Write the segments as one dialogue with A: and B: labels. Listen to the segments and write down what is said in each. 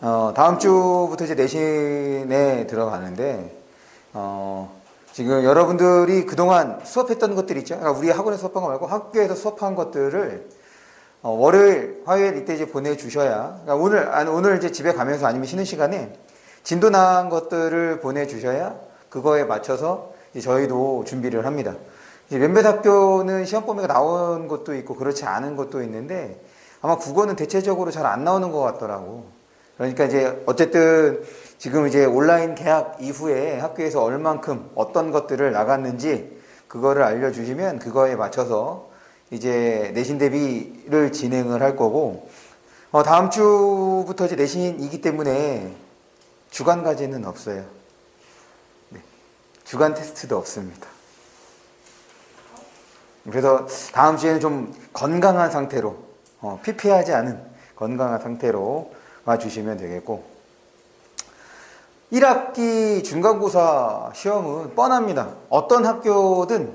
A: 다음 주부터 이제 내신에 들어가는데, 지금 여러분들이 그동안 수업했던 것들 있죠? 그러니까 우리 학원에서 수업한 거 말고 학교에서 수업한 것들을 월요일, 화요일 이때 이제 보내주셔야, 그러니까 오늘 이제 집에 가면서 아니면 쉬는 시간에 진도 나간 것들을 보내주셔야 그거에 맞춰서 이제 저희도 준비를 합니다. 이제 몇몇 학교는 시험 범위가 나온 것도 있고 그렇지 않은 것도 있는데 아마 국어는 대체적으로 잘 안 나오는 것 같더라고. 그러니까 이제 어쨌든 지금 이제 온라인 개학 이후에 학교에서 얼만큼 어떤 것들을 나갔는지 그거를 알려주시면 그거에 맞춰서 이제 내신 대비를 진행을 할 거고, 다음 주부터 이제 내신이기 때문에 주간 과제는 없어요. 네. 주간 테스트도 없습니다. 그래서 다음 주에는 좀 건강한 상태로, 피폐하지 않은 건강한 상태로 와주시면 되겠고, 1학기 중간고사 시험은 뻔합니다. 어떤 학교든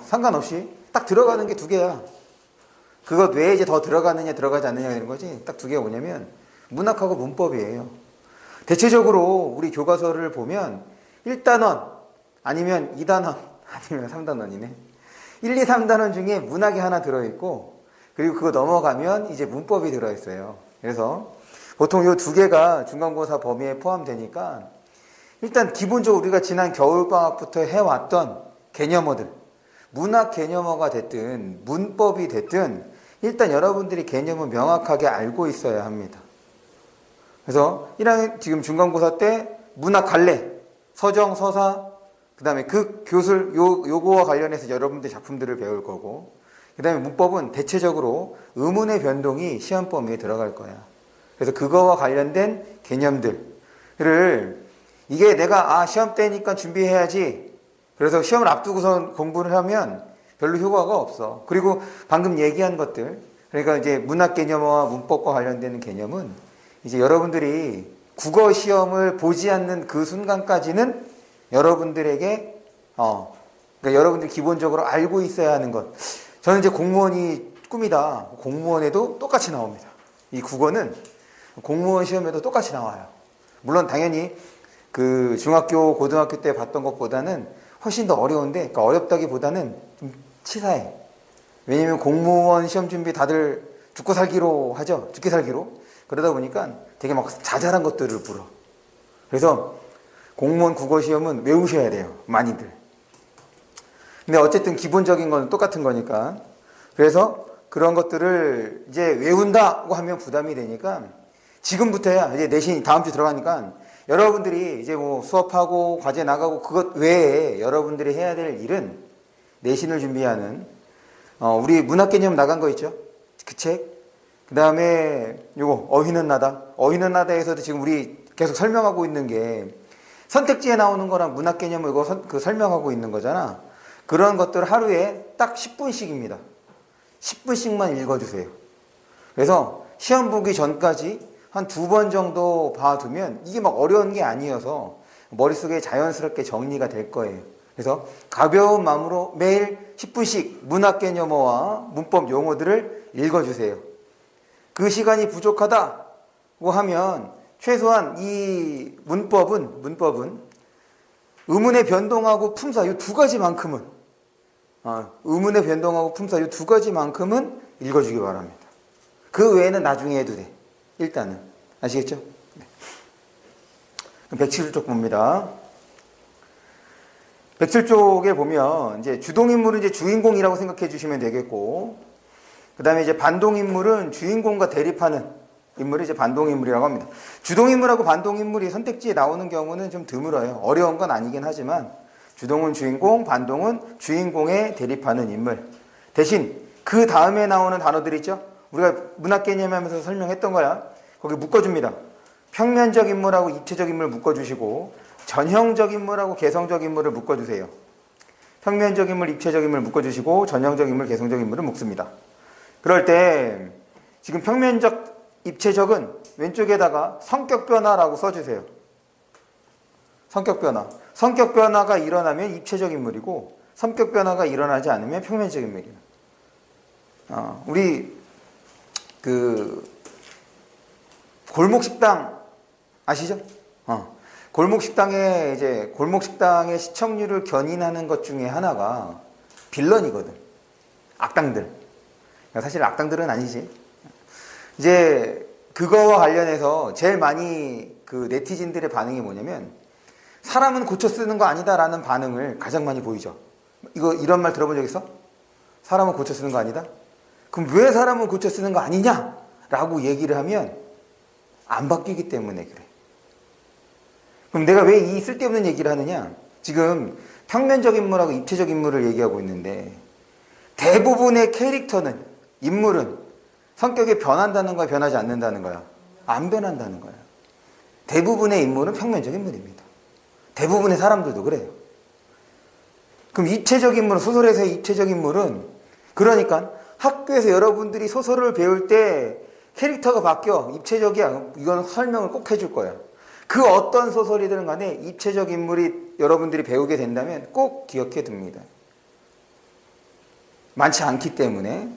A: 상관없이 딱 들어가는 게 두 개야. 그것 외에 이제 더 들어가느냐 들어가지 않느냐 이런 거지. 딱 두 개가 뭐냐면 문학하고 문법이에요. 대체적으로 우리 교과서를 보면 1단원 아니면 2단원 아니면 3단원이네. 1, 2, 3단원 중에 문학이 하나 들어있고, 그리고 그거 넘어가면 이제 문법이 들어있어요. 그래서 보통 이 두 개가 중간고사 범위에 포함되니까 일단 기본적으로 우리가 지난 겨울방학부터 해왔던 개념어들, 문학 개념어가 됐든 문법이 됐든 일단 여러분들이 개념은 명확하게 알고 있어야 합니다. 그래서 1학년 지금 중간고사 때 문학 갈래, 서정, 서사, 그 다음에 극, 교술, 요거와 관련해서 여러분들 작품들을 배울 거고, 그 다음에 문법은 대체적으로 의문의 변동이 시험 범위에 들어갈 거야. 그래서 그거와 관련된 개념들을 이게 내가 시험 때니까 준비해야지, 그래서 시험을 앞두고서 공부를 하면 별로 효과가 없어. 그리고 방금 얘기한 것들, 그러니까 이제 문학 개념과 문법과 관련되는 개념은 이제 여러분들이 국어 시험을 보지 않는 그 순간까지는 여러분들에게 그러니까 여러분들이 기본적으로 알고 있어야 하는 것. 저는 이제 공무원이 꿈이다. 공무원에도 똑같이 나옵니다. 이 국어는 공무원 시험에도 똑같이 나와요. 물론 당연히 그 중학교, 고등학교 때 봤던 것보다는 훨씬 더 어려운데, 그러니까 어렵다기보다는 좀 치사해. 왜냐면 공무원 시험 준비 다들 죽고 살기로 하죠. 죽기 살기로. 그러다 보니까 되게 막 자잘한 것들을 물어. 그래서 공무원 국어 시험은 외우셔야 돼요. 많이들. 근데 어쨌든 기본적인 건 똑같은 거니까. 그래서 그런 것들을 이제 외운다고 하면 부담이 되니까 지금부터야 이제 내신 다음 주 들어가니까 여러분들이 이제 뭐 수업하고 과제 나가고 그것 외에 여러분들이 해야 될 일은 내신을 준비하는 우리 문학 개념 나간 거 있죠? 그 책. 그 다음에 요거 어휘는 나다. 어휘는 나다에서도 지금 우리 계속 설명하고 있는 게 선택지에 나오는 거랑 문학 개념을 이거 설명하고 있는 거잖아. 그런 것들 하루에 딱 10분씩입니다. 10분씩만 읽어주세요. 그래서 시험 보기 전까지 한 2번 정도 봐두면 이게 막 어려운 게 아니어서 머릿속에 자연스럽게 정리가 될 거예요. 그래서 가벼운 마음으로 매일 10분씩 문학 개념어와 문법 용어들을 읽어주세요. 그 시간이 부족하다고 하면 최소한 이 문법은 의문의 변동하고 품사 이 두 가지만큼은 의문의 변동하고 품사 이 두 가지만큼은 읽어주기 바랍니다. 그 외에는 나중에 해도 돼. 일단은 아시겠죠? 네. 107쪽 봅니다. 107쪽에 보면 이제 주동인물은 이제 주인공이라고 생각해 주시면 되겠고, 그 다음에 이제 반동인물은 주인공과 대립하는 인물이 이제 반동인물이라고 합니다. 주동인물하고 반동인물이 선택지에 나오는 경우는 좀 드물어요. 어려운 건 아니긴 하지만 주동은 주인공, 반동은 주인공에 대립하는 인물. 대신 그 다음에 나오는 단어들 있죠? 우리가 문학 개념 하면서 설명했던 거야. 거기 묶어줍니다. 평면적 인물하고 입체적 인물 묶어주시고 전형적 인물하고 개성적 인물을 묶어주세요. 평면적 인물, 입체적 인물 묶어주시고 전형적 인물, 개성적 인물을 묶습니다. 그럴 때 지금 평면적, 입체적은 왼쪽에다가 성격 변화라고 써주세요. 성격 변화. 성격 변화가 일어나면 입체적 인물이고 성격 변화가 일어나지 않으면 평면적 인물이에요. 우리 그 골목 식당 아시죠? 골목식당에 이제 골목식당의 시청률을 견인하는 것 중에 하나가 빌런이거든. 악당들. 사실 악당들은 아니지. 이제 그거와 관련해서 제일 많이 그 네티즌들의 반응이 뭐냐면 사람은 고쳐 쓰는 거 아니다라는 반응을 가장 많이 보이죠. 이런 말 들어본 적 있어? 사람은 고쳐 쓰는 거 아니다? 그럼 왜 사람은 고쳐 쓰는 거 아니냐라고 얘기를 하면 안 바뀌기 때문에 그래. 그럼 내가 왜 이 쓸데없는 얘기를 하느냐? 지금 평면적 인물하고 입체적 인물을 얘기하고 있는데 대부분의 캐릭터는, 인물은 성격이 변한다는 거야, 변하지 않는다는 거야? 안 변한다는 거야. 대부분의 인물은 평면적 인물입니다. 대부분의 사람들도 그래요. 그럼 입체적 인물은, 소설에서의 입체적 인물은, 그러니까 학교에서 여러분들이 소설을 배울 때 캐릭터가 바뀌어. 입체적이야. 이건 설명을 꼭 해줄 거야. 그 어떤 소설이든 간에 입체적 인물이 여러분들이 배우게 된다면 꼭 기억해 둡니다. 많지 않기 때문에.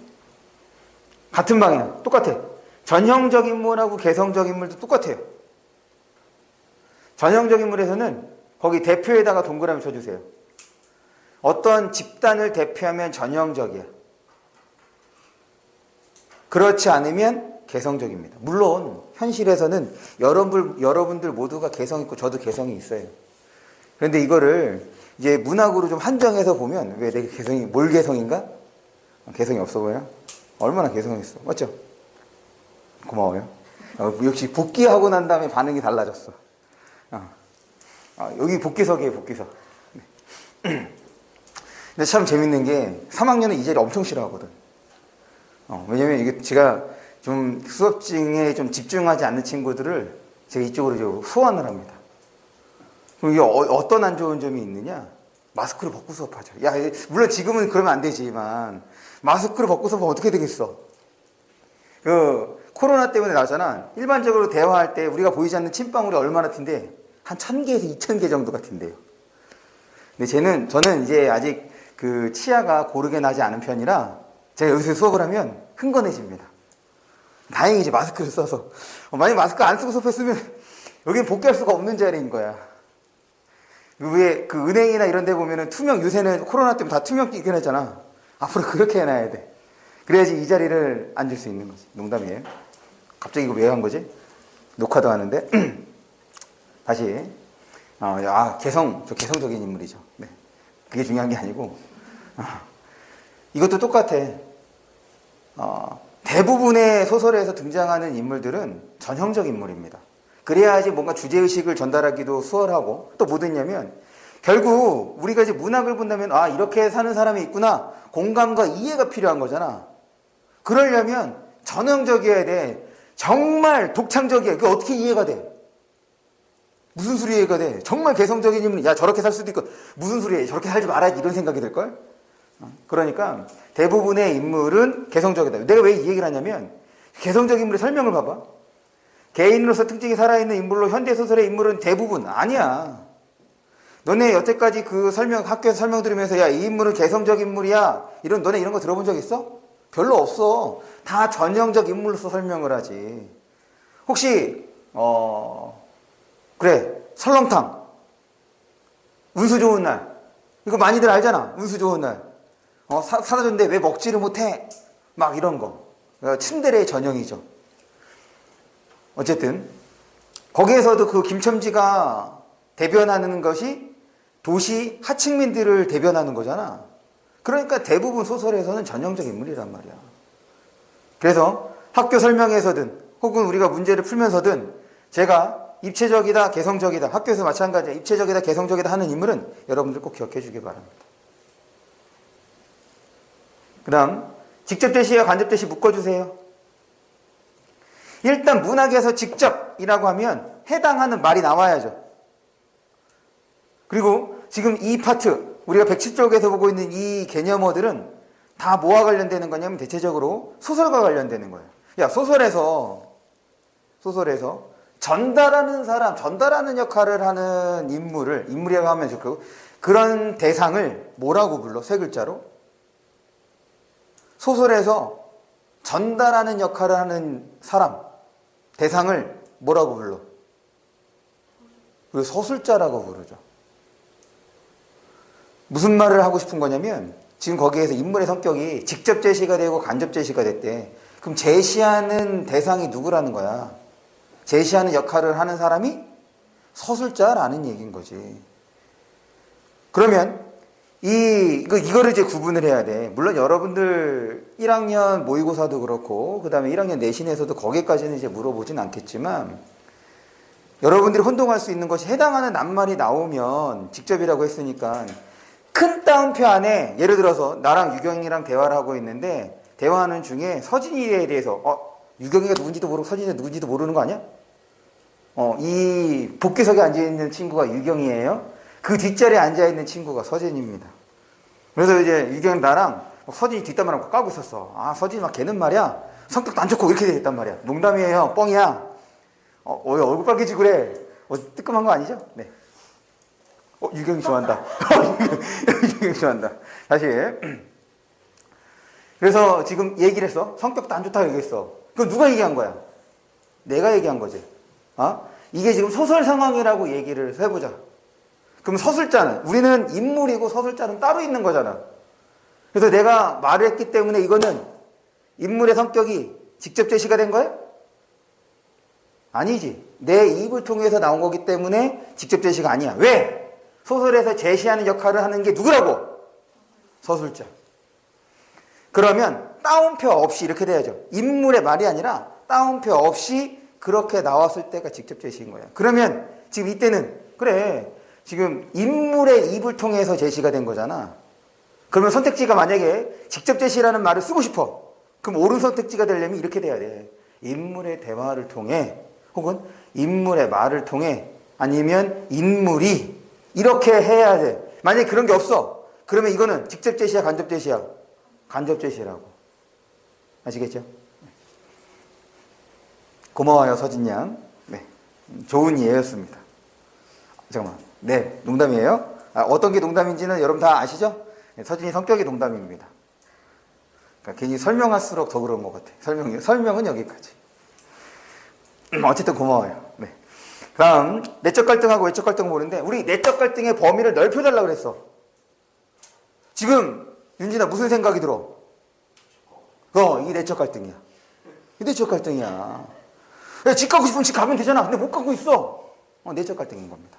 A: 같은 방향, 똑같아. 전형적 인물하고 개성적 인물도 똑같아요. 전형적 인물에서는 거기 대표에다가 동그라미 쳐주세요. 어떤 집단을 대표하면 전형적이야. 그렇지 않으면 개성적입니다. 물론 현실에서는 여러분들 모두가 개성 있고 저도 개성이 있어요. 그런데 이거를 이제 문학으로 좀 한정해서 보면 왜 내 개성이 뭘 개성인가? 개성이 없어 보여? 얼마나 개성이 있어. 맞죠? 고마워요. 역시 복귀하고 난 다음에 반응이 달라졌어. 여기 복귀석이에요, 복귀석. 네. 근데 참 재밌는 게 3학년은 이 자리 엄청 싫어하거든. 왜냐면 이게 제가 좀 수업중에 좀 집중하지 않는 친구들을 제가 이쪽으로 좀 소환을 합니다. 그럼 이게 어떤 안 좋은 점이 있느냐? 마스크를 벗고 수업하죠. 야, 물론 지금은 그러면 안 되지만 마스크를 벗고 수업하면 어떻게 되겠어? 코로나 때문에 나잖아. 일반적으로 대화할 때 우리가 보이지 않는 침방울이 얼마나 튄데? 한 1000개에서 2000개 정도가 튄대요. 근데 저는 이제 아직 그 치아가 고르게 나지 않은 편이라 제가 여기서 수업을 하면 흥건해집니다. 다행히 이제 마스크를 써서. 만약 마스크 안 쓰고 수업했으면 여기는 복귀할 수가 없는 자리인 거야. 왜 그 은행이나 이런 데 보면은 투명, 요새는 코로나 때문에 다 투명 끼게 해놨잖아. 앞으로 그렇게 해놔야 돼. 그래야지 이 자리를 앉을 수 있는 거지. 농담이에요. 갑자기 이거 왜 한 거지? 녹화도 하는데. 다시. 저 개성적인 인물이죠. 네. 그게 중요한 게 아니고. 이것도 똑같아. 대부분의 소설에서 등장하는 인물들은 전형적 인물입니다. 그래야지 뭔가 주제의식을 전달하기도 수월하고, 또 뭐 듣냐면, 결국 우리가 이제 문학을 본다면, 이렇게 사는 사람이 있구나. 공감과 이해가 필요한 거잖아. 그러려면 전형적이어야 돼. 정말 독창적이야. 그게 어떻게 이해가 돼? 무슨 소리 이해가 돼? 정말 개성적인 인물이, 야, 저렇게 살 수도 있고, 무슨 소리야? 저렇게 살지 말아야지. 이런 생각이 들걸? 그러니까 대부분의 인물은 개성적이다. 내가 왜 이 얘기를 하냐면, 개성적 인물의 설명을 봐봐. 개인으로서 특징이 살아있는 인물로 현대소설의 인물은 대부분 아니야. 너네 여태까지 그 학교에서 설명 들으면서 야, 이 인물은 개성적 인물이야. 너네 이런 거 들어본 적 있어? 별로 없어. 다 전형적 인물로서 설명을 하지. 혹시, 그래, 설렁탕. 운수 좋은 날. 이거 많이들 알잖아. 운수 좋은 날. 사다 줬는데 왜 먹지를 못해? 막 이런 거. 츤데레의 전형이죠. 어쨌든 거기에서도 그 김첨지가 대변하는 것이 도시 하층민들을 대변하는 거잖아. 그러니까 대부분 소설에서는 전형적 인물이란 말이야. 그래서 학교 설명에서든 혹은 우리가 문제를 풀면서든 제가 입체적이다, 개성적이다, 학교에서 마찬가지야. 입체적이다, 개성적이다 하는 인물은 여러분들 꼭 기억해 주길 바랍니다. 그 다음 직접 제시와 간접 제시 묶어주세요. 일단 문학에서 직접이라고 하면 해당하는 말이 나와야죠. 그리고 지금 이 파트, 우리가 107쪽에서 보고 있는 이 개념어들은 다 뭐와 관련되는 거냐면 대체적으로 소설과 관련되는 거예요. 야, 소설에서 전달하는 사람, 전달하는 역할을 하는 인물이라고 하면 좋고, 그런 대상을 뭐라고 불러? 세 글자로? 소설에서 전달하는 역할을 하는 사람, 대상을 뭐라고 불러? 그리고 서술자라고 부르죠. 무슨 말을 하고 싶은 거냐면 지금 거기에서 인물의 성격이 직접 제시가 되고 간접 제시가 됐대. 그럼 제시하는 대상이 누구라는 거야? 제시하는 역할을 하는 사람이 서술자라는 얘기인 거지. 그러면 이거를 이제 구분을 해야 돼. 물론 여러분들 1학년 모의고사도 그렇고 그 다음에 1학년 내신에서도 거기까지는 이제 물어보진 않겠지만 여러분들이 혼동할 수 있는 것이 해당하는 낱말이 나오면 직접이라고 했으니까 큰 따옴표 안에 예를 들어서 나랑 유경이랑 대화를 하고 있는데 대화하는 중에 서진이에 대해서 유경이가 누군지도 모르고 서진이가 누군지도 모르는 거 아니야? 이 복귀석에 앉아있는 친구가 유경이에요. 그 뒷자리에 앉아있는 친구가 서진입니다. 그래서 이제 유경이 나랑 서진이 뒷담화를 까고 있었어. 서진이 막 걔는 말이야 성격도 안 좋고 이렇게 되겠단 말이야. 농담이에요. 뻥이야. 왜 얼굴 빨개지고 그래? 뜨끔한 거 아니죠? 네. 유경이 좋아한다. 유경이 좋아한다. 다시. 그래서 지금 얘기를 했어. 성격도 안 좋다고 얘기했어. 그럼 누가 얘기한 거야? 내가 얘기한 거지. 이게 지금 소설 상황이라고 얘기를 해보자. 그럼 서술자는, 우리는 인물이고 서술자는 따로 있는 거잖아. 그래서 내가 말을 했기 때문에 이거는 인물의 성격이 직접 제시가 된 거야? 아니지. 내 입을 통해서 나온 거기 때문에 직접 제시가 아니야. 왜? 소설에서 제시하는 역할을 하는 게 누구라고? 서술자. 그러면 따옴표 없이 이렇게 돼야죠. 인물의 말이 아니라 따옴표 없이 그렇게 나왔을 때가 직접 제시인 거야. 그러면 지금 이때는 그래. 지금 인물의 입을 통해서 제시가 된 거잖아. 그러면 선택지가 만약에 직접 제시라는 말을 쓰고 싶어. 그럼 옳은 선택지가 되려면 이렇게 돼야 돼. 인물의 대화를 통해 혹은 인물의 말을 통해 아니면 인물이 이렇게 해야 돼. 만약에 그런 게 없어. 그러면 이거는 직접 제시야 간접 제시야? 간접 제시라고. 아시겠죠? 고마워요 서진 양. 네, 좋은 예였습니다. 잠깐만. 네, 농담이에요. 어떤 게 농담인지는 여러분 다 아시죠? 네, 서진이 성격이 농담입니다. 그러니까 괜히 설명할수록 더 그런 것 같아. 설명은 여기까지. 어쨌든 고마워요. 네. 다음 내적 갈등하고 외적 갈등은 모르는데 우리 내적 갈등의 범위를 넓혀달라고 그랬어. 지금 윤진아 무슨 생각이 들어? 이게 내적 갈등이야. 이게 내적 갈등이야. 집 가고 싶으면 집 가면 되잖아. 근데 못 가고 있어. 내적 갈등인 겁니다.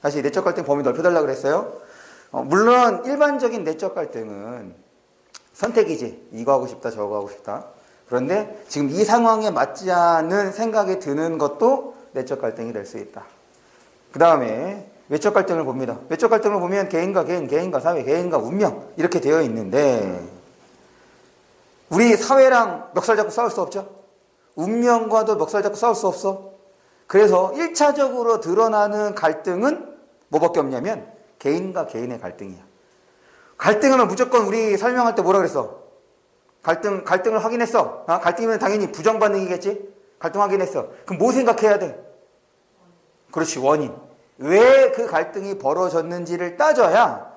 A: 다시 내적 갈등 범위 넓혀달라고 그랬어요. 물론 일반적인 내적 갈등은 선택이지. 이거 하고 싶다 저거 하고 싶다. 그런데 지금 이 상황에 맞지 않은 생각이 드는 것도 내적 갈등이 될 수 있다. 그 다음에 외적 갈등을 봅니다. 외적 갈등을 보면 개인과 개인, 개인과 사회, 개인과 운명 이렇게 되어 있는데 우리 사회랑 멱살 잡고 싸울 수 없죠? 운명과도 멱살 잡고 싸울 수 없어. 그래서 1차적으로 드러나는 갈등은 뭐밖에 없냐면 개인과 개인의 갈등이야. 갈등하면 무조건 우리 설명할 때 뭐라 그랬어? 갈등을 확인했어. 갈등이면 당연히 부정 반응이겠지? 갈등 확인했어. 그럼 뭐 생각해야 돼? 그렇지, 원인. 왜 그 갈등이 벌어졌는지를 따져야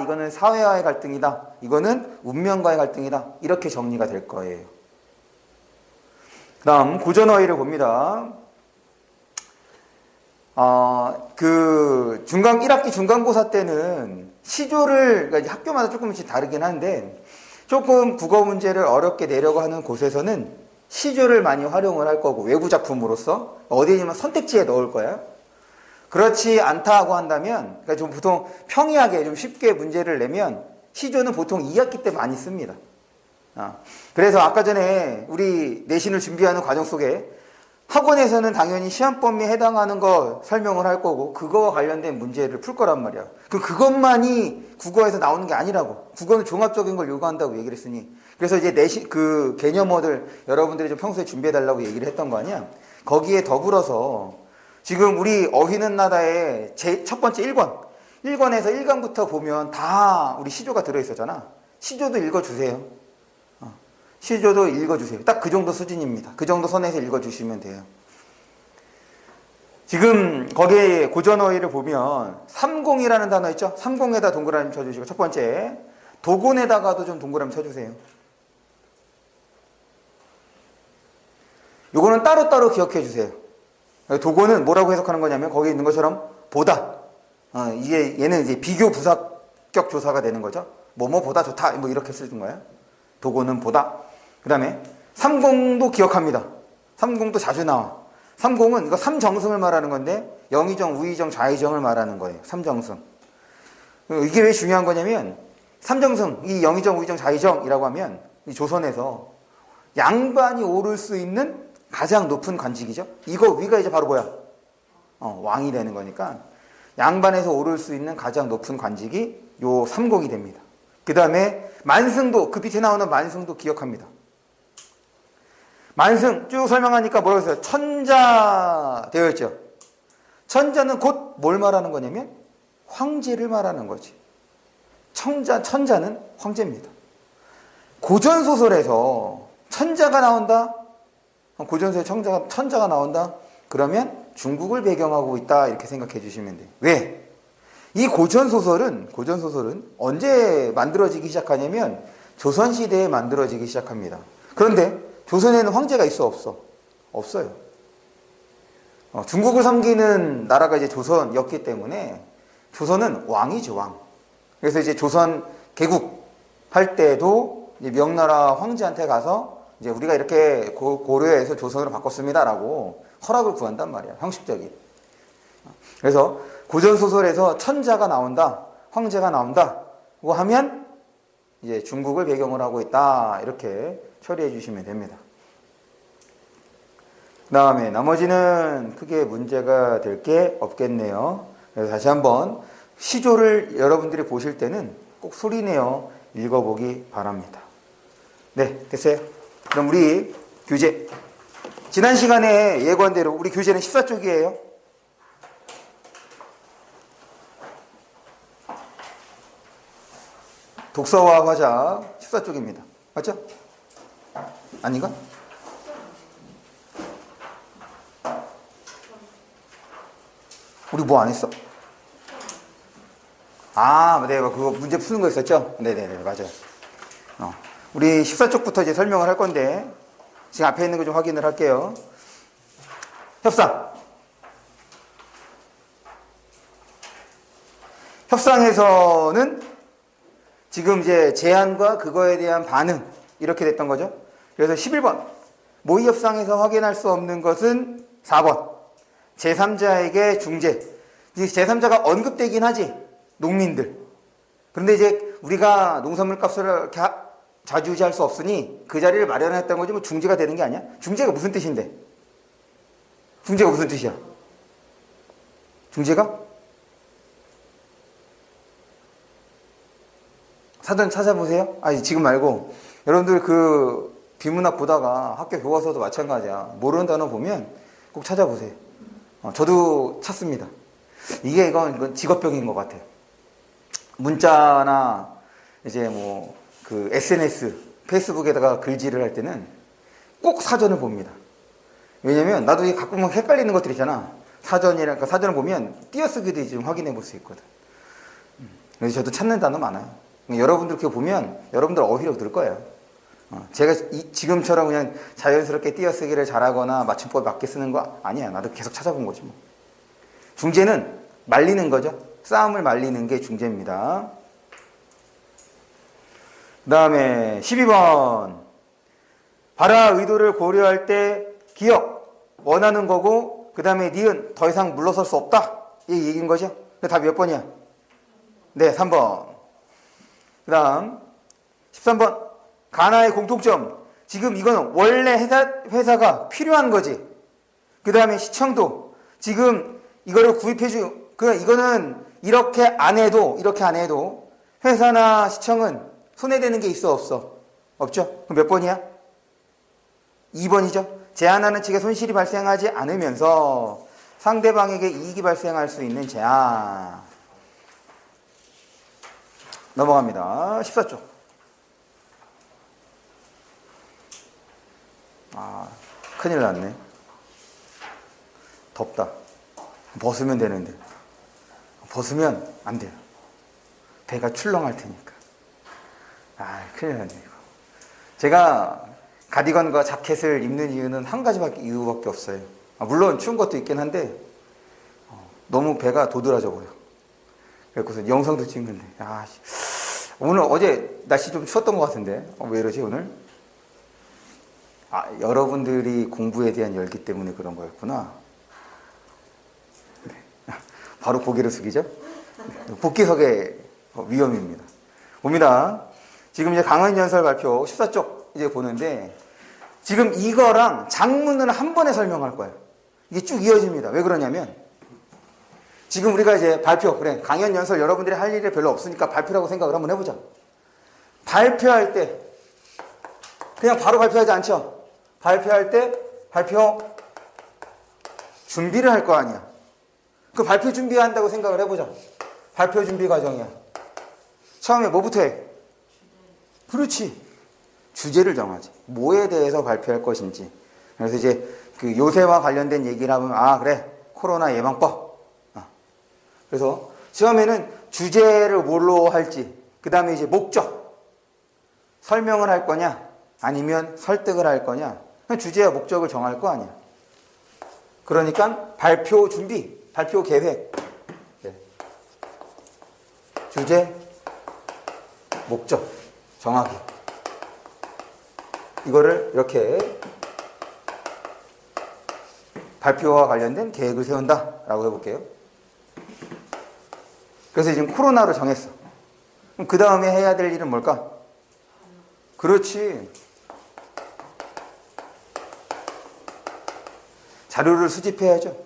A: 이거는 사회와의 갈등이다. 이거는 운명과의 갈등이다. 이렇게 정리가 될 거예요. 그 다음 고전어휘를 봅니다. 그 1학기 중간고사 때는 시조를, 그러니까 학교마다 조금씩 다르긴 한데 조금 국어 문제를 어렵게 내려고 하는 곳에서는 시조를 많이 활용을 할 거고 외부 작품으로서 어디냐면 선택지에 넣을 거야. 그렇지 않다고 한다면, 그러니까 좀 보통 평이하게 좀 쉽게 문제를 내면 시조는 보통 2학기 때 많이 씁니다. 그래서 아까 전에 우리 내신을 준비하는 과정 속에 학원에서는 당연히 시험 범위에 해당하는 거 설명을 할 거고 그거와 관련된 문제를 풀 거란 말이야. 그것만이 국어에서 나오는 게 아니라고. 국어는 종합적인 걸 요구한다고 얘기를 했으니. 그래서 이제 내신 그 개념어들 여러분들이 좀 평소에 준비해 달라고 얘기를 했던 거 아니야. 거기에 더불어서 지금 우리 어휘는 나다의 첫 번째 1권에서 1강부터 보면 다 우리 시조가 들어있었잖아. 시조도 읽어주세요. 시조도 읽어주세요. 딱 그 정도 수준입니다. 그 정도 선에서 읽어주시면 돼요. 지금 거기에 고전어휘를 보면 삼공이라는 단어 있죠? 삼공에다 동그라미 쳐주시고 첫 번째 도곤에다가도 좀 동그라미 쳐주세요. 요거는 따로따로 기억해 주세요. 도고는 뭐라고 해석하는 거냐면 거기에 있는 것처럼 보다. 이게 얘는 이제 비교 부사격 조사가 되는 거죠. 뭐뭐보다 좋다. 뭐 이렇게 쓰는 거야. 도고는 보다. 그 다음에 삼공도 기억합니다. 삼공도 자주 나와. 삼공은 이거 삼정승을 말하는 건데 영의정, 우의정, 좌의정을 말하는 거예요. 삼정승. 이게 왜 중요한 거냐면 삼정승, 이 영의정, 우의정, 좌의정이라고 하면 이 조선에서 양반이 오를 수 있는 가장 높은 관직이죠. 이거 위가 이제 바로 뭐야? 왕이 되는 거니까 양반에서 오를 수 있는 가장 높은 관직이 요 삼공이 됩니다. 그 다음에 만승도, 그 밑에 나오는 만승도 기억합니다. 만승 쭉 설명하니까 뭐라고 했어요? 천자 되어 있죠. 천자는 곧 뭘 말하는 거냐면 황제를 말하는 거지. 천자는 황제입니다. 고전소설에서 천자가 나온다? 고전소설에 천자가 나온다? 그러면 중국을 배경하고 있다 이렇게 생각해 주시면 돼요. 왜? 이 고전소설은 언제 만들어지기 시작하냐면 조선시대에 만들어지기 시작합니다. 그런데 조선에는 황제가 있어 없어? 없어요. 중국을 섬기는 나라가 이제 조선이었기 때문에 조선은 왕이죠, 왕. 그래서 이제 조선 개국 할 때도 이제 명나라 황제한테 가서 이제 우리가 이렇게 고려해서 조선으로 바꿨습니다라고 허락을 구한단 말이야. 형식적인. 그래서 고전소설에서 천자가 나온다, 황제가 나온다고 하면 이제 중국을 배경으로 하고 있다. 이렇게 처리해 주시면 됩니다. 그 다음에 나머지는 크게 문제가 될 게 없겠네요. 그래서 다시 한번 시조를 여러분들이 보실 때는 꼭 소리내어 읽어보기 바랍니다. 네, 됐어요. 그럼 우리 교재. 지난 시간에 예고한 대로 우리 교재는 14쪽이에요. 독서와 화자 14쪽입니다. 맞죠? 아닌가? 우리 뭐 안 했어? 네, 그거 문제 푸는 거 있었죠? 네네네, 맞아요. 우리 14쪽부터 이제 설명을 할 건데, 지금 앞에 있는 거 좀 확인을 할게요. 협상. 협상에서는 지금 이제 제안과 그거에 대한 반응, 이렇게 됐던 거죠. 그래서 11번. 모의 협상에서 확인할 수 없는 것은 4번. 제3자에게 중재. 제3자가 언급되긴 하지. 농민들. 그런데 이제 우리가 농산물 값을 이렇게 좌지우지할 수 없으니 그 자리를 마련했던 거지 뭐 중재가 되는 게 아니야? 중재가 무슨 뜻인데? 중재가 무슨 뜻이야? 중재가? 사전 찾아보세요. 지금 말고 여러분들 그 비문학 보다가 학교 교과서도 마찬가지야. 모르는 단어 보면 꼭 찾아보세요. 저도 찾습니다. 이건 직업병인 것 같아요. 문자나 이제 뭐 그 SNS, 페이스북에다가 글질을 할 때는 꼭 사전을 봅니다. 왜냐면 나도 이게 가끔 헷갈리는 것들 있잖아. 사전을 보면 띄어쓰기도 좀 확인해 볼 수 있거든. 그래서 저도 찾는 단어 많아요. 여러분들 그거 보면 여러분들 어휘력 늘 거예요. 제가 지금처럼 그냥 자연스럽게 띄어쓰기를 잘하거나 맞춤법 맞게 쓰는 거 아니야. 나도 계속 찾아본 거지 뭐. 중재는 말리는 거죠. 싸움을 말리는 게 중재입니다. 그 다음에 12번. 발화 의도를 고려할 때 기억, 원하는 거고 그 다음에 니은 더 이상 물러설 수 없다. 이 얘기인 거죠. 답이 몇 번이야? 네, 3번. 그 다음 13번. 가나의 공통점. 지금 이거는 원래 회사가 필요한 거지. 그 다음에 시청도. 지금 이거를 이거는 이렇게 안 해도 회사나 시청은 손해되는 게 있어 없어? 없죠? 그럼 몇 번이야? 2번이죠. 제안하는 측에 손실이 발생하지 않으면서 상대방에게 이익이 발생할 수 있는 제안. 넘어갑니다. 14쪽. 큰일 났네. 덥다. 벗으면 되는데. 벗으면 안 돼요. 배가 출렁할 테니까. 큰일 났네, 이거. 제가 가디건과 자켓을 입는 이유는 한 가지밖에 없어요. 물론 추운 것도 있긴 한데 너무 배가 도드라져 보여. 그래서 영상도 찍는데 오늘 어제 날씨 좀 추웠던 것 같은데 왜 이러지 오늘? 여러분들이 공부에 대한 열기 때문에 그런 거였구나. 네. 바로 고개를 숙이죠. 네. 복귀석의 위험입니다. 봅니다. 지금 이제 강헌연설 발표 14쪽 이제 보는데 지금 이거랑 장문을 한 번에 설명할 거예요. 이게 쭉 이어집니다. 왜 그러냐면 지금 우리가 이제 발표, 그래, 강연연설 여러분들이 할 일이 별로 없으니까 발표라고 생각을 한번 해보자. 발표할 때 그냥 바로 발표하지 않죠. 발표할 때 발표 준비를 할 거 아니야. 그 발표 준비한다고 생각을 해보자. 발표 준비 과정이야. 처음에 뭐부터 해? 그렇지. 주제를 정하지. 뭐에 대해서 발표할 것인지. 그래서 이제 그 요새와 관련된 얘기를 하면 그래, 코로나 예방법. 그래서 처음에는 주제를 뭘로 할지, 그 다음에 이제 목적, 설명을 할 거냐 아니면 설득을 할 거냐, 주제와 목적을 정할 거 아니야. 그러니까 발표 준비, 발표 계획, 주제, 목적 정하기, 이거를 이렇게 발표와 관련된 계획을 세운다 라고 해볼게요. 그래서 지금 코로나로 정했어. 그럼 그 다음에 해야 될 일은 뭘까? 그렇지. 자료를 수집해야죠.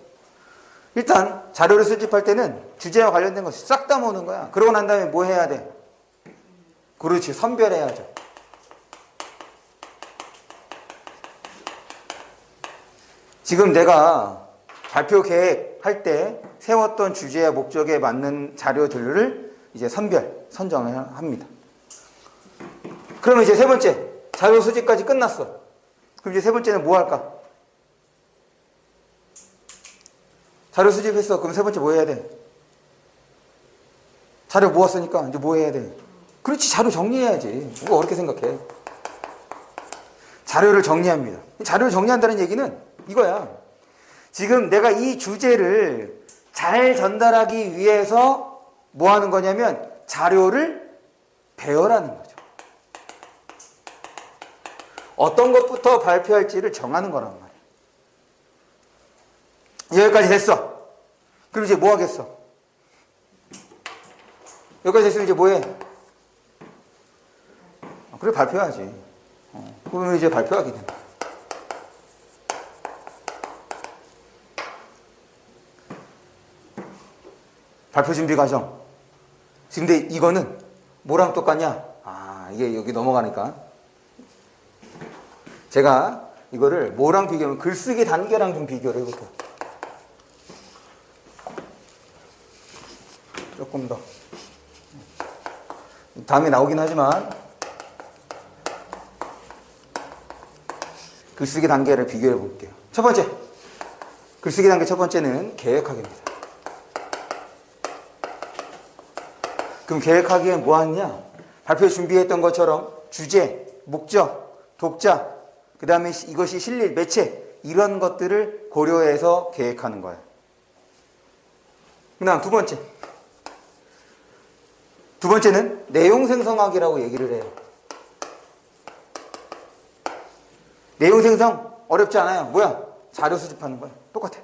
A: 일단 자료를 수집할 때는 주제와 관련된 거 싹 다 모으는 거야. 그러고 난 다음에 뭐 해야 돼? 그렇지. 선별해야죠. 지금 내가 발표 계획할 때 세웠던 주제와 목적에 맞는 자료들을 이제 선정을 합니다. 그러면 이제 세 번째, 자료 수집까지 끝났어. 그럼 이제 세 번째는 뭐 할까? 자료 수집했어. 그럼 세 번째 뭐 해야 돼? 자료 모았으니까 이제 뭐 해야 돼? 그렇지, 자료 정리해야지. 뭐 어렵게 생각해. 자료를 정리합니다. 자료를 정리한다는 얘기는 이거야. 지금 내가 이 주제를 잘 전달하기 위해서 뭐 하는 거냐면 자료를 배열하는 거죠. 어떤 것부터 발표할지를 정하는 거란 말이야. 여기까지 됐어. 그럼 이제 뭐 하겠어? 여기까지 됐으면 이제 뭐 해? 그래, 발표해야지. 그러면 이제 발표하게 된다. 발표 준비 과정. 근데 이거는 뭐랑 똑같냐? 이게 여기 넘어가니까. 제가 이거를 뭐랑 비교하면 글쓰기 단계랑 좀 비교를 해볼게요. 조금 더. 다음에 나오긴 하지만 글쓰기 단계를 비교해 볼게요. 첫 번째. 글쓰기 단계 첫 번째는 계획하기입니다. 그럼 계획하기엔 뭐 하느냐? 발표 준비했던 것처럼 주제, 목적, 독자, 그 다음에 이것이 실릴 매체, 이런 것들을 고려해서 계획하는 거예요. 그 다음 두 번째. 두 번째는 내용 생성하기라고 얘기를 해요. 내용 생성 어렵지 않아요. 뭐야? 자료 수집하는 거야. 똑같아.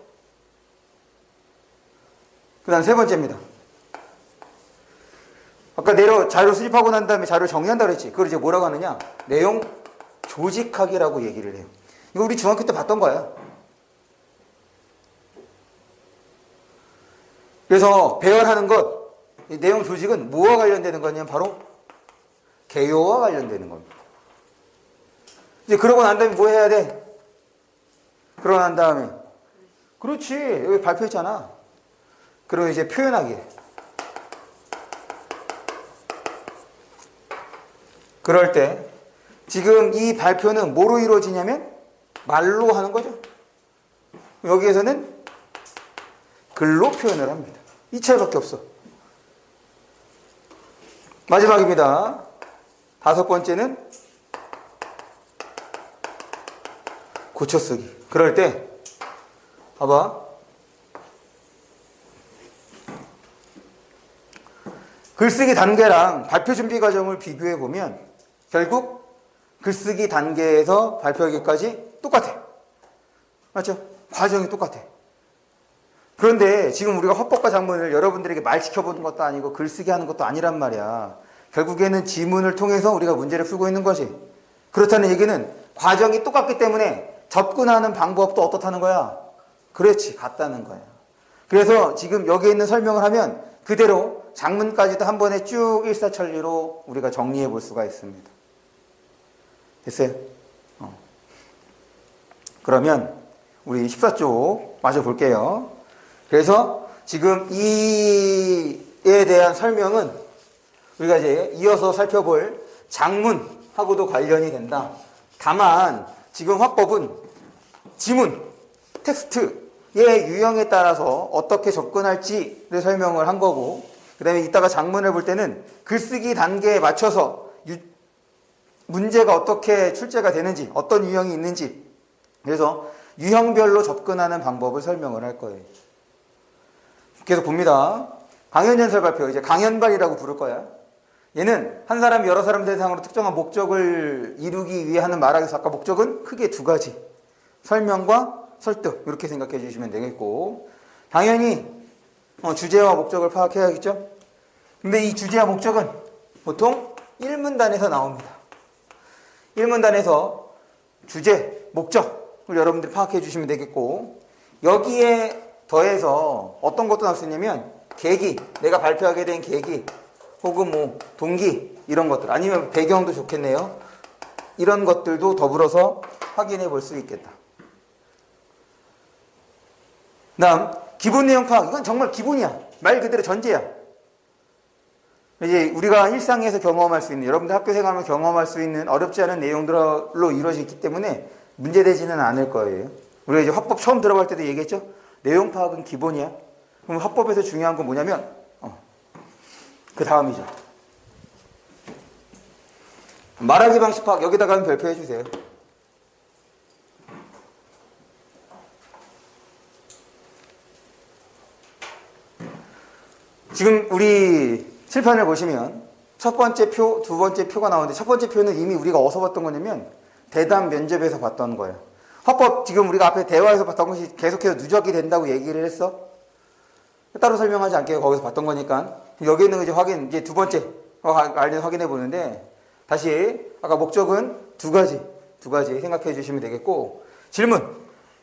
A: 그 다음 세 번째입니다. 아까 자료 수집하고 난 다음에 자료를 정리한다고 그랬지. 그걸 이제 뭐라고 하느냐? 내용 조직하기라고 얘기를 해요. 이거 우리 중학교 때 봤던 거야. 그래서 배열하는 것, 이 내용 조직은 뭐와 관련되는 거냐면 바로 개요와 관련되는 겁니다. 이제 그러고 난 다음에 뭐 해야 돼? 그러고 난 다음에 그렇지, 여기 발표했잖아. 그러면 이제 표현하기. 그럴 때 지금 이 발표는 뭐로 이루어지냐면 말로 하는 거죠. 여기에서는 글로 표현을 합니다. 이 차이밖에 없어. 마지막입니다. 다섯 번째는 고쳐쓰기. 그럴 때 봐봐. 글쓰기 단계랑 발표 준비 과정을 비교해 보면 결국 글쓰기 단계에서 발표하기까지 똑같아. 맞죠? 과정이 똑같아. 그런데 지금 우리가 화법과 작문을 여러분들에게 말 시켜보는 것도 아니고 글쓰기 하는 것도 아니란 말이야. 결국에는 지문을 통해서 우리가 문제를 풀고 있는 거지. 그렇다는 얘기는 과정이 똑같기 때문에 접근하는 방법도 어떻다는 거야? 그렇지, 같다는 거야. 그래서 지금 여기에 있는 설명을 하면 그대로 장문까지도 한 번에 쭉 일사천리로 우리가 정리해 볼 수가 있습니다. 됐어요? 그러면 우리 14쪽 마저 볼게요. 그래서 지금 이에 대한 설명은 우리가 이제 이어서 살펴볼 장문하고도 관련이 된다. 다만 지금 화법은 지문, 텍스트의 유형에 따라서 어떻게 접근할지를 설명을 한 거고, 그 다음에 이따가 장문을 볼 때는 글쓰기 단계에 맞춰서 문제가 어떻게 출제가 되는지, 어떤 유형이 있는지, 그래서 유형별로 접근하는 방법을 설명을 할 거예요. 계속 봅니다. 강연연설 발표, 이제 강연발이라고 부를 거야. 얘는 한 사람이 여러 사람 대상으로 특정한 목적을 이루기 위해 하는 말하기서 아까 목적은 크게 두 가지. 설명과 설득, 이렇게 생각해 주시면 되겠고, 당연히 주제와 목적을 파악해야겠죠. 근데 이 주제와 목적은 보통 1문단에서 나옵니다. 1문단에서 주제, 목적을 여러분들이 파악해 주시면 되겠고, 여기에 더해서 어떤 것도 나올 수 있냐면 계기, 내가 발표하게 된 계기, 혹은 뭐 동기, 이런 것들, 아니면 배경도 좋겠네요. 이런 것들도 더불어서 확인해 볼 수 있겠다. 다음, 기본 내용 파악. 이건 정말 기본이야. 말 그대로 전제야. 이제 우리가 일상에서 경험할 수 있는, 여러분들 학교 생활하면 경험할 수 있는 어렵지 않은 내용들로 이루어지기 때문에 문제되지는 않을 거예요. 우리가 이제 화법 처음 들어갈 때도 얘기했죠? 내용 파악은 기본이야. 그럼 화법에서 중요한 건 뭐냐면, 그 다음이죠. 말하기 방식 파악, 여기다가 별표해 주세요. 지금 우리 칠판을 보시면 첫 번째 표, 두 번째 표가 나오는데, 첫 번째 표는 이미 우리가 어디서 봤던 거냐면 대담 면접에서 봤던 거예요. 화법 지금 우리가 앞에 대화에서 봤던 것이 계속해서 누적이 된다고 얘기를 했어. 따로 설명하지 않게 거기서 봤던 거니까 여기 있는 거 이제 두 번째 확인해 보는데, 다시 아까 목적은 두 가지 생각해 주시면 되겠고,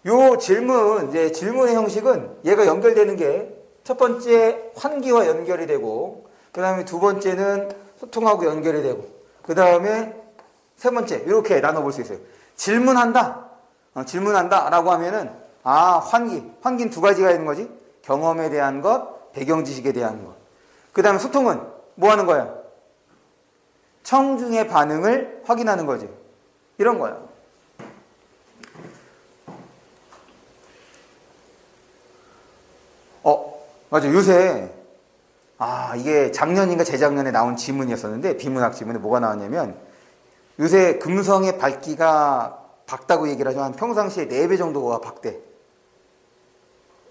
A: 요 질문, 이제 질문의 형식은 얘가 연결되는 게 첫 번째 환기와 연결이 되고, 그 다음에 두 번째는 소통하고 연결이 되고, 그 다음에 세 번째, 이렇게 나눠볼 수 있어요. 질문한다 라고 하면은, 환기는 두 가지가 있는 거지. 경험에 대한 것, 배경 지식에 대한 것. 그 다음에 소통은 뭐 하는 거야? 청중의 반응을 확인하는 거지. 이런 거야. 맞아. 요새, 이게 작년인가 재작년에 나온 지문이었었는데, 비문학 지문에 뭐가 나왔냐면, 요새 금성의 밝기가 밝다고 얘기를 하죠. 한 평상시에 4배 정도가 밝대.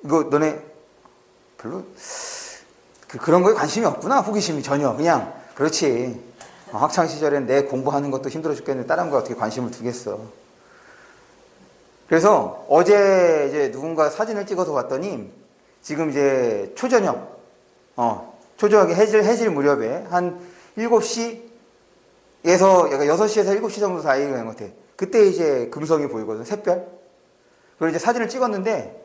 A: 이거 너네 별로 그런 거에 관심이 없구나. 호기심이 전혀. 그냥 그렇지. 학창 시절엔 내 공부하는 것도 힘들어 죽겠는데 다른 거에 어떻게 관심을 두겠어. 그래서 어제 이제 누군가 사진을 찍어서 봤더니 지금 이제 초저녁, 초저녁에 해질 무렵에 한 7시에서 약간 6시에서 7시 정도 사이인 것 같아. 그때 이제 금성이 보이거든. 샛별. 그리고 이제 사진을 찍었는데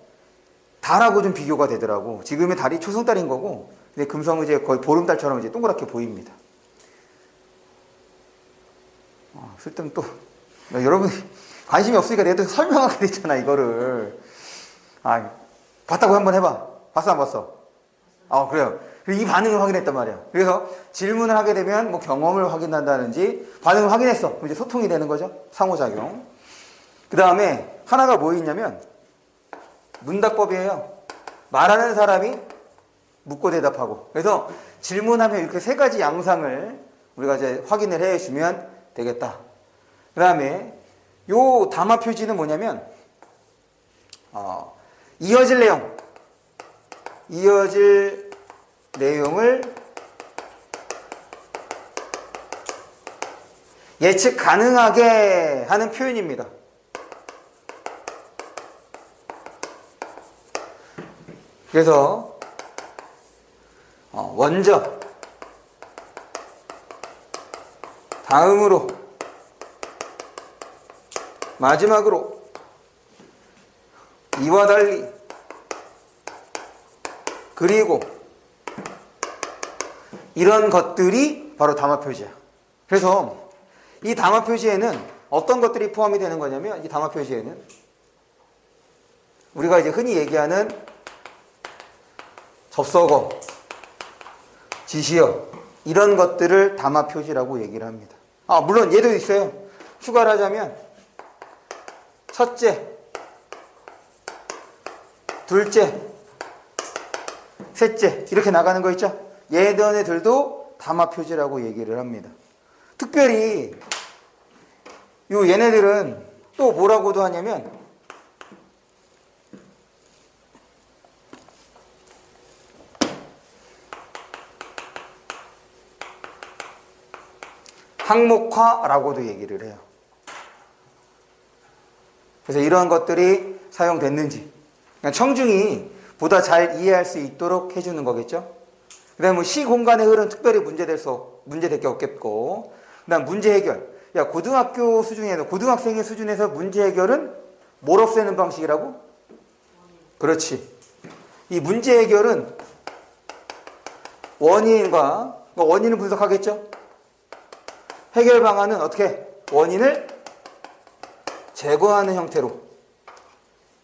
A: 달하고 좀 비교가 되더라고. 지금의 달이 초승달인 거고, 근데 금성은 이제 거의 보름달처럼 이제 동그랗게 보입니다. 쓸데없는 또, 여러분 관심이 없으니까 내가 또 설명하게 됐잖아, 이거를. 봤다고 한번 해봐. 봤어, 안 봤어? 그래요. 이 반응을 확인했단 말이야. 그래서 질문을 하게 되면 뭐 경험을 확인한다든지, 반응을 확인했어. 그럼 이제 소통이 되는 거죠. 상호작용. 그 다음에 하나가 뭐 있냐면, 문답법이에요. 말하는 사람이 묻고 대답하고. 그래서 질문하면 이렇게 세 가지 양상을 우리가 이제 확인을 해주면 되겠다. 그 다음에 요 담화 표지는 뭐냐면, 이어질 내용. 이어질 내용을 예측 가능하게 하는 표현입니다. 그래서 먼저, 다음으로, 마지막으로, 이와 달리, 그리고 이런 것들이 바로 담화 표시야. 그래서 이 담화 표시에는 어떤 것들이 포함이 되는 거냐면, 이 담화 표시에는 우리가 이제 흔히 얘기하는 접속어, 지시어, 이런 것들을 담화 표시라고 얘기를 합니다. 물론 얘도 있어요. 추가를 하자면 첫째, 둘째, 셋째 이렇게 나가는 거 있죠? 얘네들도 담화 표시라고 얘기를 합니다. 특별히 얘네들은 또 뭐라고도 하냐면 항목화라고도 얘기를 해요. 그래서 이러한 것들이 사용됐는지 청중이 보다 잘 이해할 수 있도록 해주는 거겠죠. 그 다음에 시공간의 흐름 특별히 문제될 게 없겠고, 그 다음 문제 해결. 고등학교 수준에서, 고등학생의 수준에서 문제 해결은 뭘 없애는 방식이라고? 그렇지. 이 문제 해결은 원인을 분석하겠죠. 해결 방안은 어떻게? 원인을 제거하는 형태로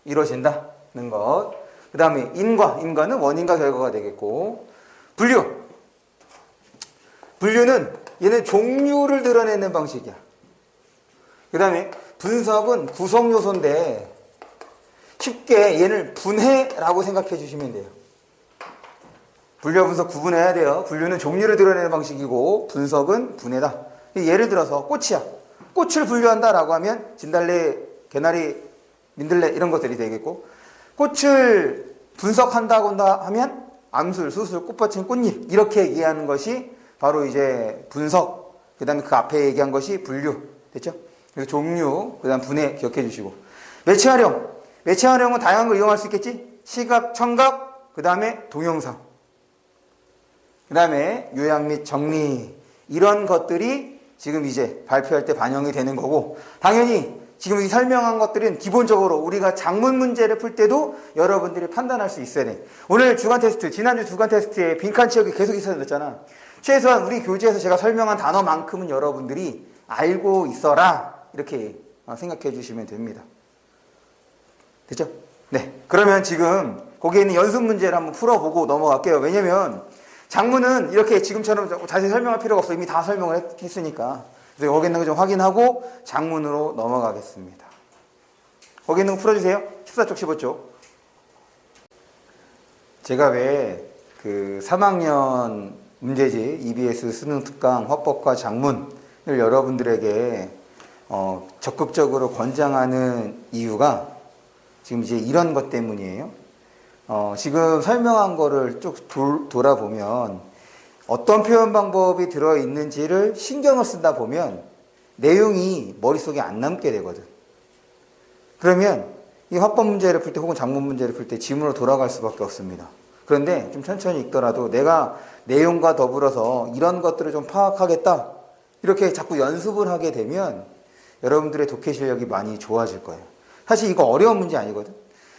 A: 이루어진다는 것. 그 다음에 인과는 원인과 결과가 되겠고, 분류는 얘는 종류를 드러내는 방식이야. 그 다음에 분석은 구성 요소인데 쉽게 얘를 분해라고 생각해 주시면 돼요. 분류와 분석 구분해야 돼요. 분류는 종류를 드러내는 방식이고 분석은 분해다. 예를 들어서 꽃이야. 꽃을 분류한다라고 하면 진달래, 개나리, 민들레 이런 것들이 되겠고, 꽃을 분석한다고 하면 암술, 수술, 꽃받침, 꽃잎 이렇게 이해하는 것이 바로 이제 분석, 그 다음에 그 앞에 얘기한 것이 분류. 됐죠? 그래서 종류, 그 다음 분해 기억해 주시고. 매체 활용은 다양한 걸 이용할 수 있겠지? 시각, 청각, 그 다음에 동영상. 그 다음에 요약 및 정리. 이런 것들이 지금 이제 발표할 때 반영이 되는 거고, 당연히 지금 이 설명한 것들은 기본적으로 우리가 작문 문제를 풀 때도 여러분들이 판단할 수 있어야 돼. 오늘 주간 테스트, 지난주 주간 테스트에 빈칸 채우기 계속 있었잖아. 최소한 우리 교재에서 제가 설명한 단어만큼은 여러분들이 알고 있어라. 이렇게 생각해 주시면 됩니다. 됐죠? 네. 그러면 지금 거기에 있는 연습 문제를 한번 풀어보고 넘어갈게요. 왜냐면 작문은 이렇게 지금처럼 자세히 설명할 필요가 없어. 이미 다 설명을 했으니까. 그래서 거기 있는 거 좀 확인하고 작문으로 넘어가겠습니다. 거기 있는 거 풀어주세요. 14쪽, 15쪽. 제가 왜 그 3학년 문제지 EBS 수능 특강 화법과 작문을 여러분들에게 적극적으로 권장하는 이유가 지금 이제 이런 것 때문이에요. 지금 설명한 거를 쭉 돌아보면 어떤 표현 방법이 들어있는지를 신경을 쓰다 보면 내용이 머릿속에 안 남게 되거든. 그러면 이 화법 문제를 풀 때 혹은 작문 문제를 풀 때 지문으로 돌아갈 수밖에 없습니다. 그런데 좀 천천히 읽더라도 내가 내용과 더불어서 이런 것들을 좀 파악하겠다. 이렇게 자꾸 연습을 하게 되면 여러분들의 독해 실력이 많이 좋아질 거예요. 사실 이거 어려운 문제 아니거든.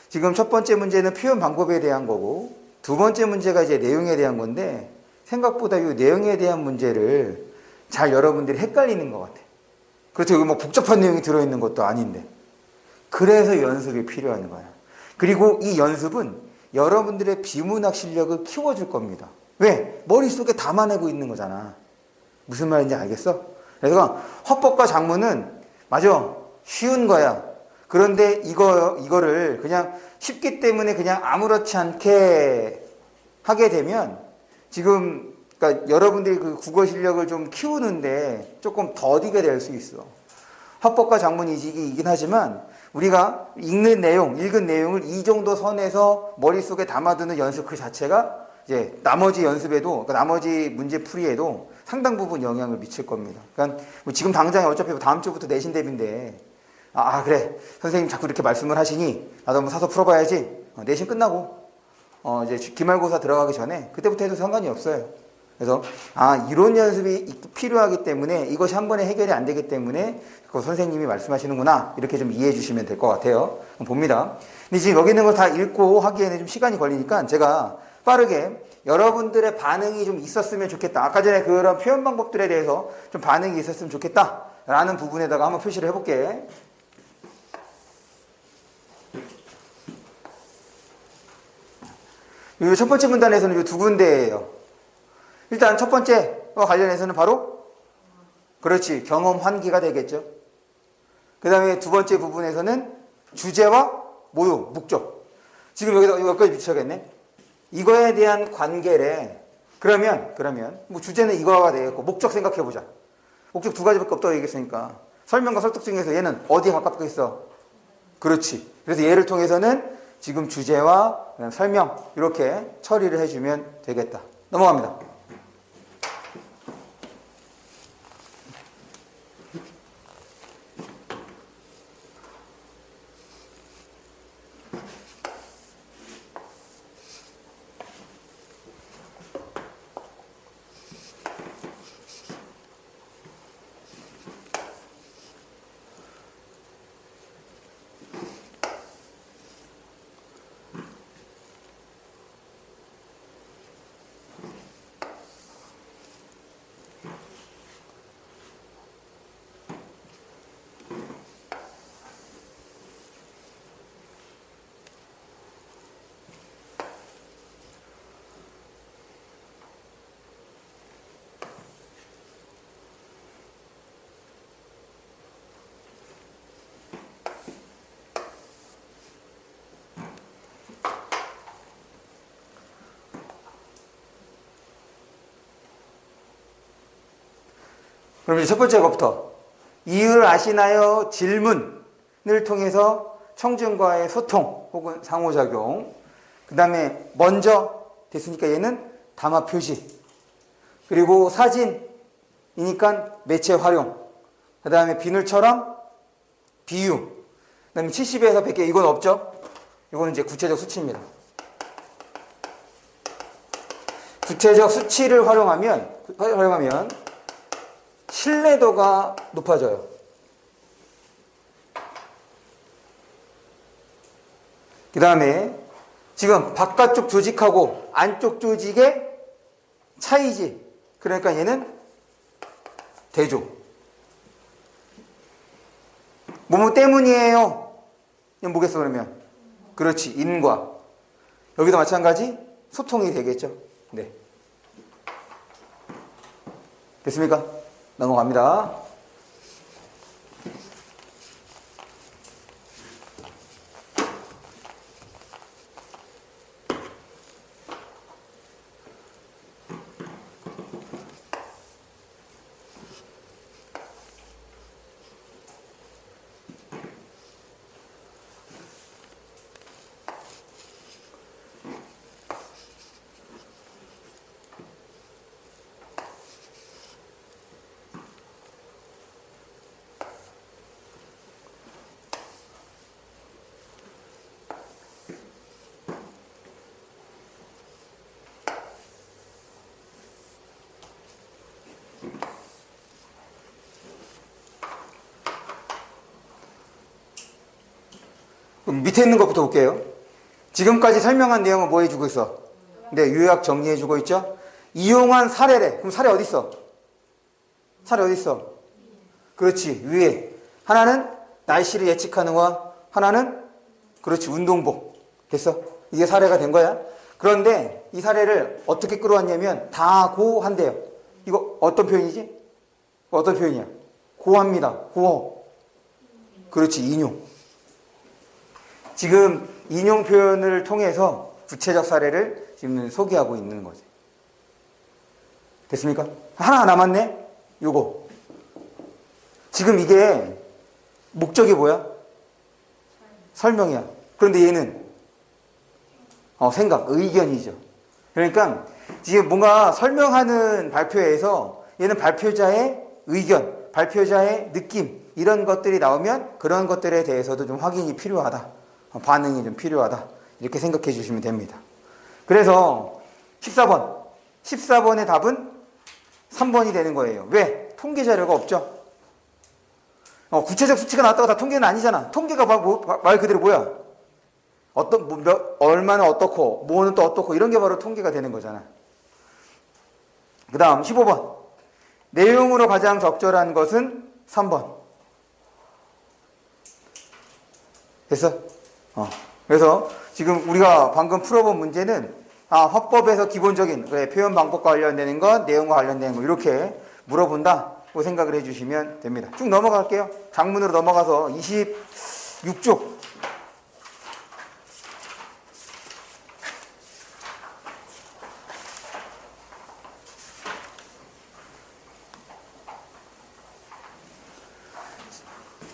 A: 지금 첫 번째 문제는 표현 방법에 대한 거고, 두 번째 문제가 이제 내용에 대한 건데, 생각보다 이 내용에 대한 문제를 잘 여러분들이 헷갈리는 것 같아. 그렇죠. 여기 뭐 복잡한 내용이 들어있는 것도 아닌데. 그래서 연습이 필요한 거야. 그리고 이 연습은 여러분들의 비문학 실력을 키워줄 겁니다. 왜? 머릿속에 담아내고 있는 거잖아. 무슨 말인지 알겠어? 그래서 화법과 작문은 맞아. 쉬운 거야. 그런데 이거를 그냥 쉽기 때문에 그냥 아무렇지 않게 하게 되면 지금 그러니까 여러분들이 그 국어 실력을 좀 키우는데 조금 더디게 될 수 있어. 화법과 작문이 이긴 하지만 우리가 읽는 내용, 읽은 내용을 이 정도 선에서 머릿속에 담아두는 연습 그 자체가 이제 나머지 연습에도, 그러니까 나머지 문제 풀이에도 상당 부분 영향을 미칠 겁니다. 그러니까 뭐 지금 당장에 어차피 다음 주부터 내신 대비인데, 그래. 선생님 자꾸 이렇게 말씀을 하시니 나도 한번 사서 풀어봐야지. 내신 끝나고, 이제 기말고사 들어가기 전에 그때부터 해도 상관이 없어요. 그래서 이론 연습이 필요하기 때문에 이것이 한 번에 해결이 안 되기 때문에 그 선생님이 말씀하시는구나 이렇게 좀 이해해 주시면 될 것 같아요. 봅니다. 근데 지금 여기 있는 걸 다 읽고 하기에는 좀 시간이 걸리니까 제가 빠르게 여러분들의 반응이 좀 있었으면 좋겠다. 아까 전에 그런 표현 방법들에 대해서 좀 반응이 있었으면 좋겠다 라는 부분에다가 한번 표시를 해볼게. 이 첫 번째 문단에서는 이 두 군데예요. 일단 첫 번째와 관련해서는 바로 그렇지 경험 환기가 되겠죠. 그 다음에 두 번째 부분에서는 주제와 모유, 목적. 지금 여기까지 비춰야겠네. 이거에 대한 관계래. 그러면 뭐 주제는 이거가 되겠고 목적 생각해보자. 목적 두 가지밖에 없다고 얘기했으니까 설명과 설득 중에서 얘는 어디에 가깝게 있어? 그렇지. 그래서 얘를 통해서는 지금 주제와 설명 이렇게 처리를 해주면 되겠다. 넘어갑니다. 그럼 이제 첫 번째 것부터 이유를 아시나요? 질문을 통해서 청중과의 소통 혹은 상호작용. 그 다음에 먼저 됐으니까 얘는 담화 표시. 그리고 사진이니까 매체 활용. 그 다음에 비늘처럼 비유. 그 다음에 70에서 100개 이건 없죠? 이거는 이제 구체적 수치입니다. 구체적 수치를 활용하면 신뢰도가 높아져요. 그 다음에 지금 바깥쪽 조직하고 안쪽 조직의 차이지. 그러니까 얘는 대조. 뭐뭐 때문이에요. 이건 뭐겠어 그러면? 그렇지. 인과. 여기도 마찬가지 소통이 되겠죠. 네. 됐습니까? 넘어갑니다. 그럼 밑에 있는 것부터 볼게요. 지금까지 설명한 내용은 뭐 해주고 있어? 네, 요약 정리해주고 있죠? 이용한 사례래. 그럼 사례 어디 있어? 사례 어디 있어? 그렇지, 위에. 하나는 날씨를 예측하는 거, 하나는 그렇지, 운동복. 됐어? 이게 사례가 된 거야. 그런데 이 사례를 어떻게 끌어왔냐면 다 고한대요. 이거 어떤 표현이지? 어떤 표현이야? 고합니다. 고어. 그렇지, 인용. 지금 인용 표현을 통해서 구체적 사례를 지금 소개하고 있는 거지. 됐습니까? 하나 남았네? 요거. 지금 이게 목적이 뭐야? 설명이야. 그런데 얘는 생각, 의견이죠. 그러니까 지금 뭔가 설명하는 발표에서 얘는 발표자의 의견, 발표자의 느낌 이런 것들이 나오면 그런 것들에 대해서도 좀 확인이 필요하다. 반응이 좀 필요하다. 이렇게 생각해 주시면 됩니다. 그래서 14번의 답은 3번이 되는 거예요. 왜? 통계 자료가 없죠. 구체적 수치가 나왔다고 다 통계는 아니잖아. 통계가 말 그대로 뭐야? 얼마는 어떻고, 뭐는 또 어떻고, 이런 게 바로 통계가 되는 거잖아. 그 다음, 15번. 내용으로 가장 적절한 것은 3번. 됐어? 그래서 지금 우리가 방금 풀어본 문제는, 화법에서 기본적인, 표현 방법과 관련되는 것, 내용과 관련되는 것, 이렇게 물어본다고 생각을 해주시면 됩니다. 쭉 넘어갈게요. 장문으로 넘어가서 26쪽.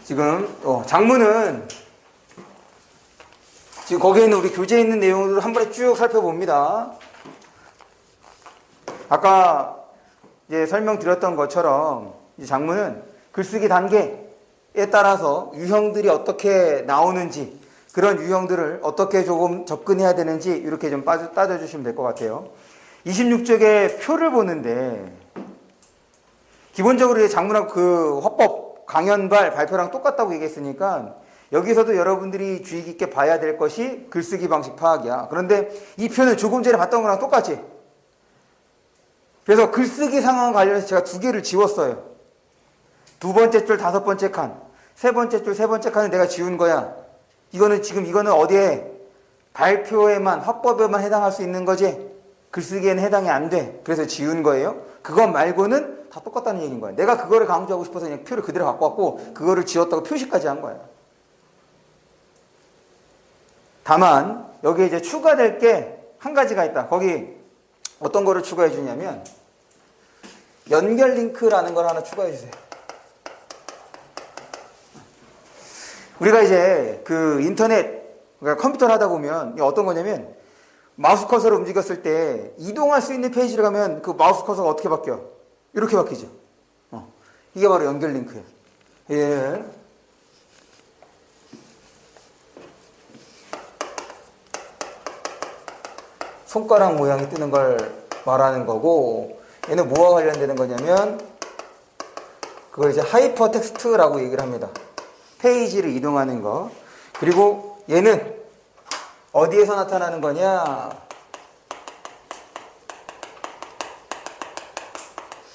A: 지금 장문은 지금 거기에 있는 우리 교재에 있는 내용을 한 번에 쭉 살펴봅니다. 아까 이제 설명드렸던 것처럼 이 장문은 글쓰기 단계에 따라서 유형들이 어떻게 나오는지 그런 유형들을 어떻게 조금 접근해야 되는지 이렇게 좀 따져주시면 될 것 같아요. 26쪽에 표를 보는데 기본적으로 장문하고 그 화법 강연발 발표랑 똑같다고 얘기했으니까 여기서도 여러분들이 주의 깊게 봐야 될 것이 글쓰기 방식 파악이야. 그런데 이 표는 조금 전에 봤던 거랑 똑같지? 그래서 글쓰기 상황 관련해서 제가 2개를 지웠어요. 2번째 줄 5번째 칸, 3번째 줄 3번째 칸은 내가 지운 거야. 이거는 어디에? 발표에만, 화법에만 해당할 수 있는 거지. 글쓰기에는 해당이 안 돼. 그래서 지운 거예요. 그것 말고는 다 똑같다는 얘기인 거야. 내가 그거를 강조하고 싶어서 그냥 표를 그대로 갖고 왔고 그거를 지웠다고 표시까지 한 거야. 다만 여기에 이제 추가될 게 한 가지가 있다. 거기 어떤 거를 추가해 주냐면 연결 링크라는 걸 하나 추가해 주세요. 우리가 이제 그 인터넷, 그러니까 컴퓨터를 하다 보면 어떤 거냐면 마우스 커서를 움직였을 때 이동할 수 있는 페이지를 가면 그 마우스 커서가 어떻게 바뀌어? 이렇게 바뀌죠. 이게 바로 연결 링크예요. 예. 손가락 모양이 뜨는 걸 말하는 거고, 얘는 뭐와 관련되는 거냐면 그걸 이제 하이퍼 텍스트라고 얘기를 합니다. 페이지를 이동하는 거. 그리고 얘는 어디에서 나타나는 거냐?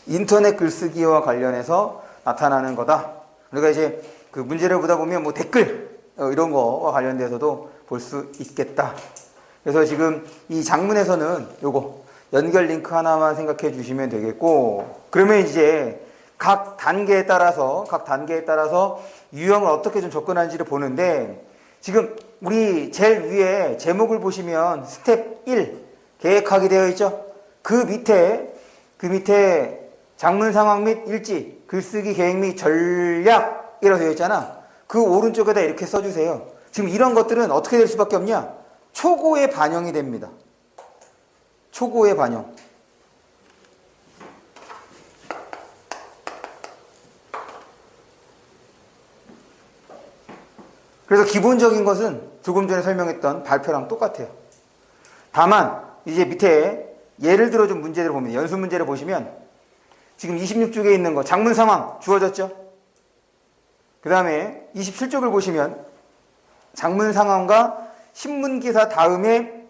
A: 인터넷 글쓰기와 관련해서 나타나는 거다. 우리가 이제 그 문제를 보다 보면 뭐 댓글 이런 거와 관련돼서도 볼 수 있겠다. 그래서 지금 이 장문에서는 요거 연결 링크 하나만 생각해 주시면 되겠고, 그러면 이제 각 단계에 따라서 유형을 어떻게 좀 접근하는지를 보는데, 지금 우리 제일 위에 제목을 보시면 스텝 1 계획하기 되어 있죠. 그 밑에 장문 상황 및 일지, 글쓰기 계획 및 전략 이라고 되어 있잖아. 그 오른쪽에다 이렇게 써주세요. 지금 이런 것들은 어떻게 될 수밖에 없냐? 초고에 반영이 됩니다. 초고에 반영. 그래서 기본적인 것은 조금 전에 설명했던 발표랑 똑같아요. 다만 이제 밑에 예를 들어 좀 문제를 보면, 연습 문제를 보시면 지금 26쪽에 있는 거 장문 상황 주어졌죠? 그 다음에 27쪽을 보시면 장문 상황과 신문기사 다음에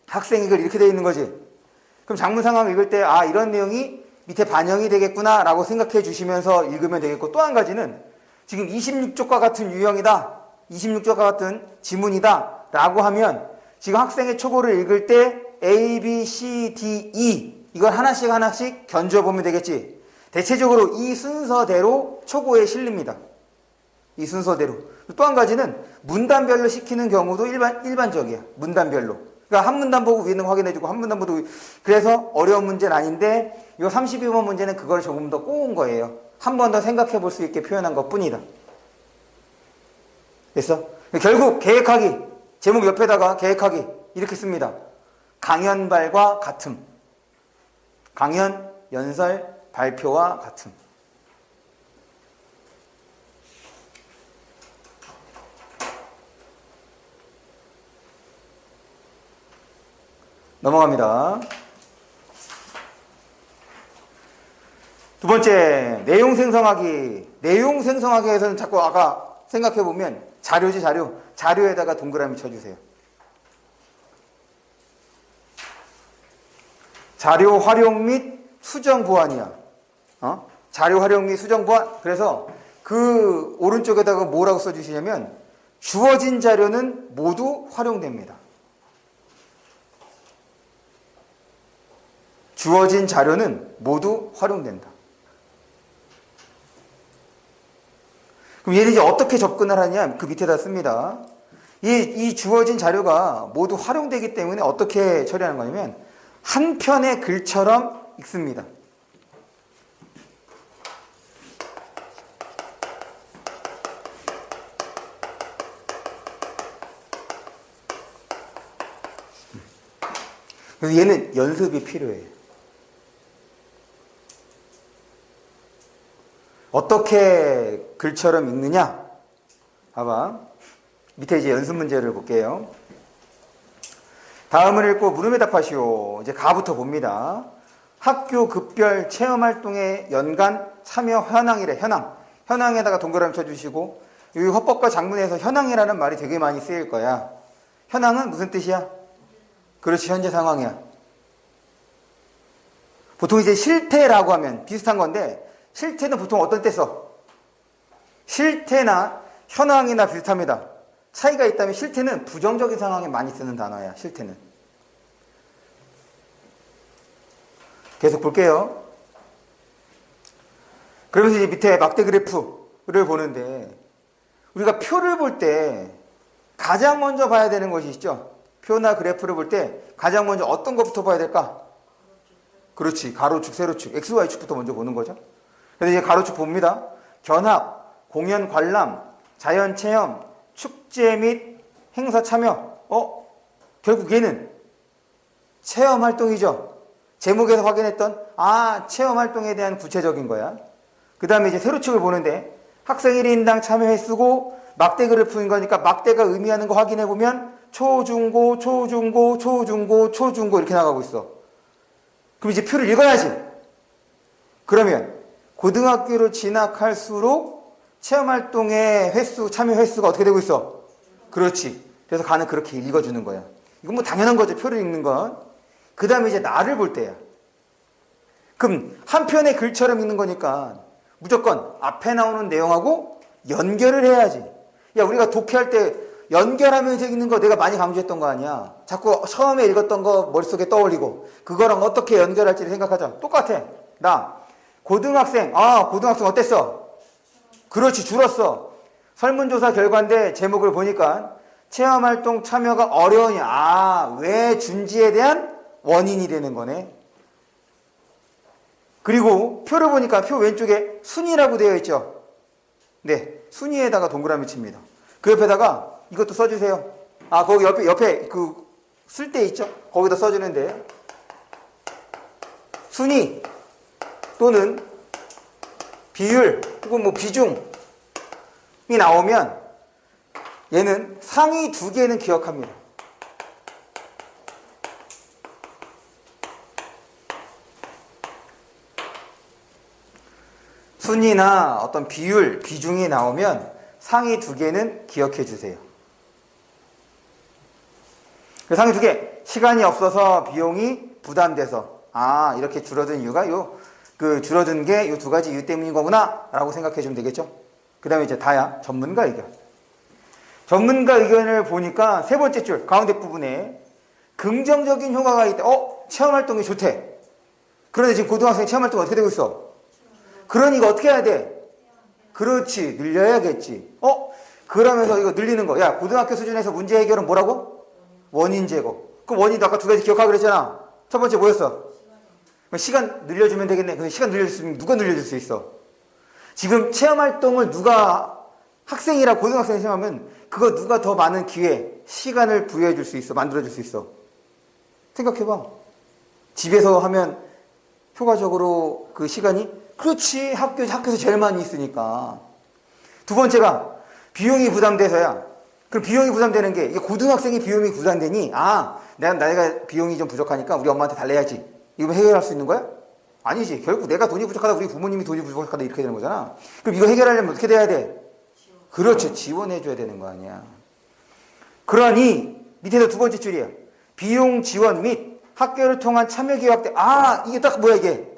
A: 학생의 글 이렇게 되어 있는 거지. 그럼 장문 상황 읽을 때 이런 내용이 밑에 반영이 되겠구나 라고 생각해 주시면서 읽으면 되겠고, 또 한 가지는 지금 26쪽과 같은 유형이다, 26쪽과 같은 지문이다 라고 하면 지금 학생의 초고를 읽을 때 A, B, C, D, E 이걸 하나씩 견줘보면 되겠지. 대체적으로 이 순서대로 초고에 실립니다. 이 순서대로. 또 한 가지는 문단별로 시키는 경우도 일반적이야. 문단별로. 그러니까 한 문단 보고 위에 있는 거 확인해주고 한 문단 보고 그래서 어려운 문제는 아닌데, 이 32번 문제는 그걸 조금 더 꼬은 거예요. 한 번 더 생각해 볼 수 있게 표현한 것 뿐이다. 됐어? 결국 계획하기, 제목 옆에다가 계획하기 이렇게 씁니다. 강연발과 같음. 강연, 연설, 발표와 같음. 넘어갑니다. 두 번째, 내용 생성하기. 내용 생성하기에서는 자꾸 아까 생각해보면 자료지 자료. 자료에다가 동그라미 쳐주세요. 자료 활용 및 수정 보완이야. 자료 활용 및 수정 보완. 그래서 그 오른쪽에다가 뭐라고 써주시냐면 주어진 자료는 모두 활용됩니다. 주어진 자료는 모두 활용된다. 그럼 얘는 이제 어떻게 접근을 하냐? 그 밑에다 씁니다. 이 주어진 자료가 모두 활용되기 때문에 어떻게 처리하는 거냐면 한 편의 글처럼 읽습니다. 그래서 얘는 연습이 필요해요. 어떻게 글처럼 읽느냐? 봐봐. 밑에 이제 연습 문제를 볼게요. 다음을 읽고 물음에 답하시오. 이제 가부터 봅니다. 학교 급별 체험활동에 연간 참여 현황이래. 현황. 현황에다가 동그라미 쳐주시고 이 헌법과 장문에서 현황이라는 말이 되게 많이 쓰일 거야. 현황은 무슨 뜻이야? 그렇지, 현재 상황이야. 보통 이제 실태라고 하면 비슷한 건데 실태는 보통 어떤 때 써? 실태나 현황이나 비슷합니다. 차이가 있다면 실태는 부정적인 상황에 많이 쓰는 단어야. 실태는. 계속 볼게요. 그러면서 이제 밑에 막대 그래프를 보는데 우리가 표를 볼 때 가장 먼저 봐야 되는 것이 있죠. 표나 그래프를 볼 때 가장 먼저 어떤 것부터 봐야 될까? 그렇지. 가로축, 세로축, XY축부터 먼저 보는 거죠. 그래서 이제 가로축 봅니다. 견학, 공연 관람, 자연 체험, 축제 및 행사 참여. 결국 얘는 체험 활동이죠. 제목에서 확인했던 체험 활동에 대한 구체적인 거야. 그 다음에 이제 세로축을 보는데 학생 1인당 참여 횟수고 막대 그래프인 거니까 막대가 의미하는 거 확인해 보면 초중고, 초중고, 초중고, 초중고 이렇게 나가고 있어. 그럼 이제 표를 읽어야지. 그러면 고등학교로 진학할수록 체험활동의 횟수, 참여 횟수가 어떻게 되고 있어? 그렇지. 그래서 가는 그렇게 읽어주는 거야. 이건 뭐 당연한 거죠. 표를 읽는 건. 그 다음에 이제 나를 볼 때야. 그럼 한 편의 글처럼 읽는 거니까 무조건 앞에 나오는 내용하고 연결을 해야지. 야, 우리가 독해할 때 연결하면서 읽는 거 내가 많이 강조했던 거 아니야. 자꾸 처음에 읽었던 거 머릿속에 떠올리고 그거랑 어떻게 연결할지를 생각하자. 똑같아. 나 고등학생 어땠어? 그렇지, 줄었어. 설문조사 결과인데 제목을 보니까 체험활동 참여가 어려우냐. 왜 준지에 대한 원인이 되는 거네. 그리고 표를 보니까 표 왼쪽에 순위라고 되어 있죠. 네, 순위에다가 동그라미 칩니다. 그 옆에다가 이것도 써주세요. 거기 옆에 그 쓸 때 있죠? 거기다 써주는데 순위 또는 비율 혹은 뭐 비중이 나오면 얘는 상위 2개는 기억합니다. 순위나 어떤 비율, 비중이 나오면 상위 2개는 기억해 주세요. 상위 2개, 시간이 없어서 비용이 부담돼서 이렇게 줄어든 이유가 줄어든 게 이 2가지 이유 때문인 거구나 라고 생각해 주면 되겠죠. 그 다음에 이제 다야 전문가 의견. 전문가 의견을 보니까 세 번째 줄 가운데 부분에 긍정적인 효과가 있다. 체험활동이 좋대. 그런데 지금 고등학생 체험활동 어떻게 되고 있어? 그러니까 어떻게 해야 돼? 그렇지, 늘려야겠지. 그러면서 이거 늘리는 거. 야, 고등학교 수준에서 문제 해결은 뭐라고? 원인 제거. 그럼 원인도 아까 2가지 기억하기로 그랬잖아. 첫 번째 뭐였어? 시간 늘려주면 되겠네. 근데 시간 늘려줄 수 있으면 누가 늘려줄 수 있어? 지금 체험활동을 누가 학생이라 고등학생이 시험하면 그거 누가 더 많은 기회, 시간을 부여해 줄 수 있어? 만들어 줄 수 있어? 생각해봐. 집에서 하면 효과적으로 그 시간이, 그렇지, 학교에서 제일 많이 있으니까. 두 번째가 비용이 부담돼서야. 그럼 비용이 부담되는 게, 이게 고등학생이 비용이 부담되니, 내가 비용이 좀 부족하니까 우리 엄마한테 달래야지. 이거 해결할 수 있는 거야? 아니지. 결국 내가 돈이 부족하다, 우리 부모님이 돈이 부족하다, 이렇게 되는 거잖아. 그럼 이거 해결하려면 어떻게 돼야 돼? 그렇죠. 지원해줘야 되는 거 아니야. 그러니 밑에서 두 번째 줄이야. 비용 지원 및 학교를 통한 참여 기회 확대. 이게 딱 뭐야 이게?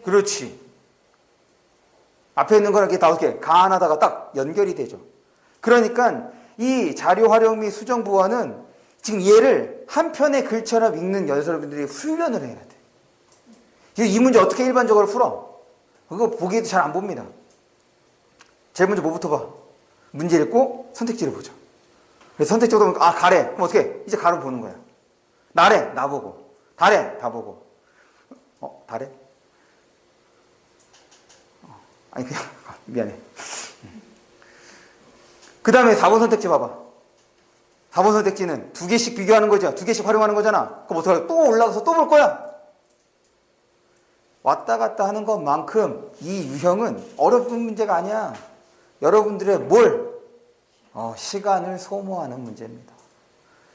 A: 그렇지. 앞에 있는 거랑 이게 다섯 개 가안하다가 딱 연결이 되죠. 그러니까 이 자료 활용 및 수정 보완은 지금 얘를 한 편의 글처럼 읽는 여러분들이 훈련을 해야 돼. 이 문제 어떻게 일반적으로 풀어? 그거 보기에도 잘 안 봅니다. 제일 먼저 뭐부터 봐? 문제 읽고 선택지를 보죠. 그래서 선택지를 보면 가래. 그럼 어떻게 해? 이제 가를 보는 거야. 나래. 나 보고. 다래. 다 보고. 다래? 아니 그냥 미안해. 그 다음에 4번 선택지 봐봐. 4번 선택지는 두 개씩 비교하는 거죠. 두 개씩 활용하는 거잖아. 그럼 어떡해? 또 올라가서 또 볼 거야. 왔다 갔다 하는 것만큼 이 유형은 어려운 문제가 아니야. 여러분들의 시간을 소모하는 문제입니다.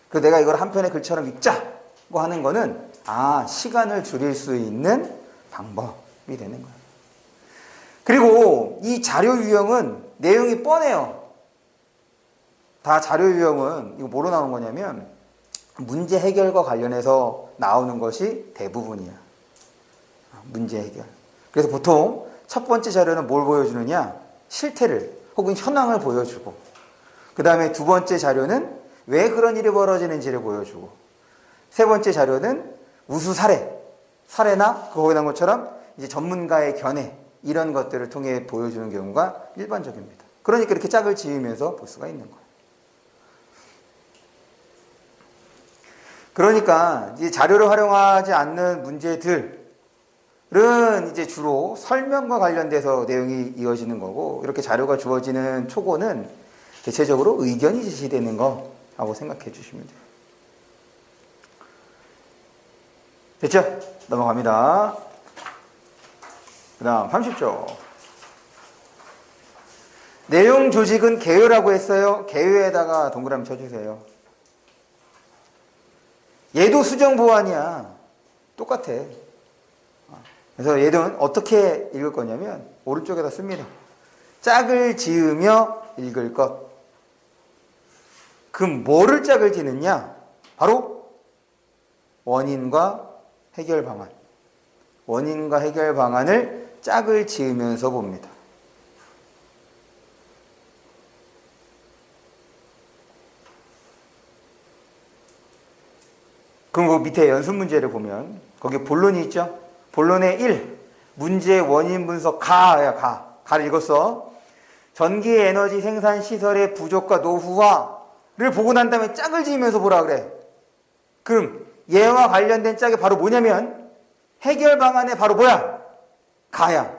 A: 그래서 내가 이걸 한 편의 글처럼 읽자고 하는 거는 시간을 줄일 수 있는 방법이 되는 거예요. 그리고 이 자료 유형은 내용이 뻔해요. 다 자료 유형은 이거 뭐로 나오는 거냐면 문제 해결과 관련해서 나오는 것이 대부분이야. 문제 해결. 그래서 보통 첫 번째 자료는 뭘 보여주느냐? 실태를 혹은 현황을 보여주고, 그 다음에 두 번째 자료는 왜 그런 일이 벌어지는지를 보여주고, 세 번째 자료는 우수 사례나 거기에 나온 것처럼 이제 전문가의 견해, 이런 것들을 통해 보여주는 경우가 일반적입니다. 그러니까 이렇게 짝을 지으면서 볼 수가 있는 거예요. 그러니까 이 자료를 활용하지 않는 문제들은 이제 주로 설명과 관련돼서 내용이 이어지는 거고, 이렇게 자료가 주어지는 초고는 대체적으로 의견이 제시되는 거라고 생각해 주시면 돼요. 됐죠? 넘어갑니다. 그 다음 30조. 내용 조직은 개요라고 했어요. 개요에다가 동그라미 쳐주세요. 얘도 수정 보완이야. 똑같아. 그래서 얘는 어떻게 읽을 거냐면 오른쪽에다 씁니다. 짝을 지으며 읽을 것. 그럼 뭐를 짝을 지느냐? 바로 원인과 해결 방안. 원인과 해결 방안을 짝을 지으면서 봅니다. 그럼 그 밑에 연습 문제를 보면 거기 본론이 있죠? 본론의 1, 문제의 원인 분석 가를 읽었어. 전기 에너지 생산 시설의 부족과 노후화를 보고 난 다음에 짝을 지으면서 보라 그래. 그럼 얘와 관련된 짝이 바로 뭐냐면 해결 방안의 바로 뭐야? 가야.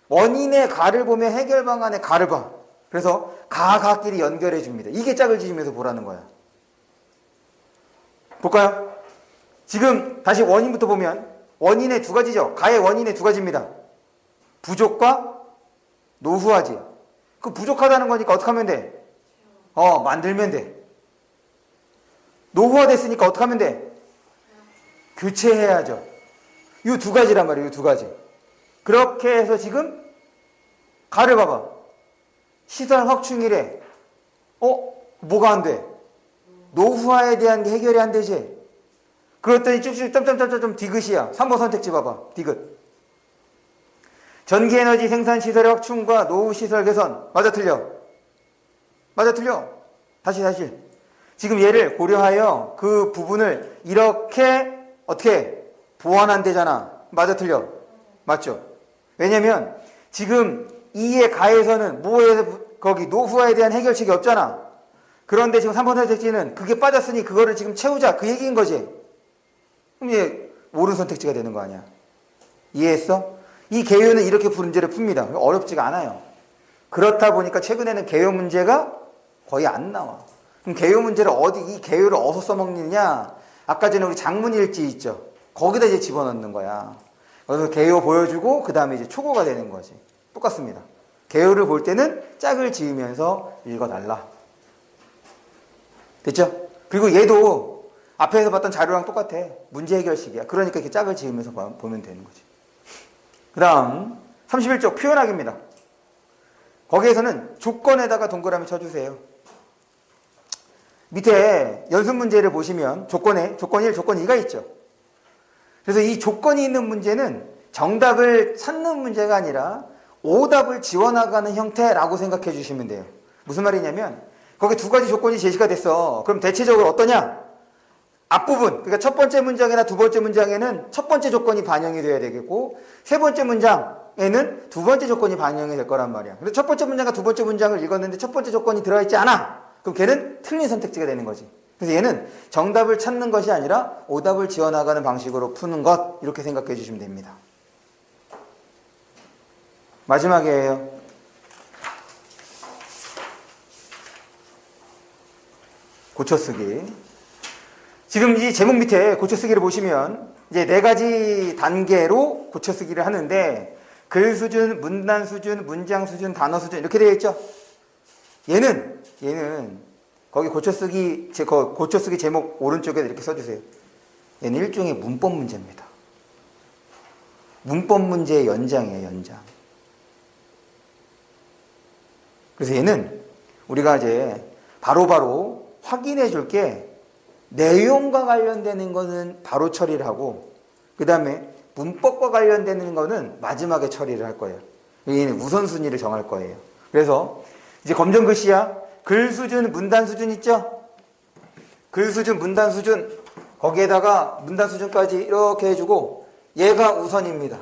A: 원인의 가를 보면 해결 방안의 가를 봐. 그래서 가끼리 연결해 줍니다. 이게 짝을 지으면서 보라는 거야. 볼까요? 지금 다시 원인부터 보면 원인의 두 가지죠. 가의 원인의 두 가지입니다. 부족과 노후화지. 그 부족하다는 거니까 어떻게 하면 돼? 만들면 돼. 노후화 됐으니까 어떻게 하면 돼? 교체해야죠. 이 두 가지란 말이에요. 이 두 가지. 그렇게 해서 지금 가를 봐봐. 시설 확충이래. 뭐가 안 돼? 노후화에 대한 게 해결이 안 되지. 그랬더니 쭉쭉 점점점점 디귿이야. 3번 선택지 봐봐. 디귿. 전기에너지 생산시설의 확충과 노후시설 개선. 맞아 틀려? 맞아 틀려? 다시. 지금 얘를 고려하여 그 부분을 이렇게 어떻게 보완한대잖아. 맞아 틀려? 맞죠? 왜냐면 지금 이의 가에서는 거기 노후화에 대한 해결책이 없잖아. 그런데 지금 3번 선택지는 그게 빠졌으니 그거를 지금 채우자. 그 얘기인 거지. 그럼 얘 옳은 선택지가 되는 거 아니야. 이해했어? 이 개요는 이렇게 문제를 풉니다. 어렵지가 않아요. 그렇다 보니까 최근에는 개요 문제가 거의 안 나와. 그럼 개요 문제를 이 개요를 어디서 써먹느냐? 아까 전에 우리 장문일지 있죠? 거기다 이제 집어넣는 거야. 그래서 개요 보여주고, 그 다음에 이제 초고가 되는 거지. 똑같습니다. 개요를 볼 때는 짝을 지으면서 읽어달라. 됐죠? 그리고 얘도 앞에서 봤던 자료랑 똑같아. 문제 해결식이야. 그러니까 이렇게 짝을 지으면서 보면 되는 거지. 그 다음 31쪽 표현하기입니다. 거기에서는 조건에다가 동그라미 쳐주세요. 밑에 연습 문제를 보시면 조건에 조건 1, 조건 2가 있죠. 그래서 이 조건이 있는 문제는 정답을 찾는 문제가 아니라 오답을 지워나가는 형태라고 생각해 주시면 돼요. 무슨 말이냐면 거기 두 가지 조건이 제시가 됐어. 그럼 대체적으로 어떠냐? 앞부분, 그러니까 첫 번째 문장이나 두 번째 문장에는 첫 번째 조건이 반영이 돼야 되겠고, 세 번째 문장에는 두 번째 조건이 반영이 될 거란 말이야. 근데 첫 번째 문장과 두 번째 문장을 읽었는데 첫 번째 조건이 들어가 있지 않아. 그럼 걔는 틀린 선택지가 되는 거지. 그래서 얘는 정답을 찾는 것이 아니라 오답을 지어나가는 방식으로 푸는 것, 이렇게 생각해 주시면 됩니다. 마지막이에요. 고쳐쓰기. 지금 이 제목 밑에 고쳐쓰기를 보시면 이제 4가지 단계로 고쳐쓰기를 하는데 글 수준, 문단 수준, 문장 수준, 단어 수준 이렇게 되어 있죠. 얘는 거기 고쳐쓰기 제목 오른쪽에 이렇게 써주세요. 얘는 일종의 문법 문제입니다. 문법 문제의 연장이에요, 연장. 그래서 얘는 우리가 이제 바로바로 확인해 줄 게 내용과 관련되는 거는 바로 처리를 하고 그 다음에 문법과 관련되는 거는 마지막에 처리를 할 거예요. 얘는 우선순위를 정할 거예요. 그래서 이제 검정글씨야. 글 수준, 문단 수준 있죠? 글 수준, 문단 수준 거기에다가 문단 수준까지 이렇게 해주고 얘가 우선입니다.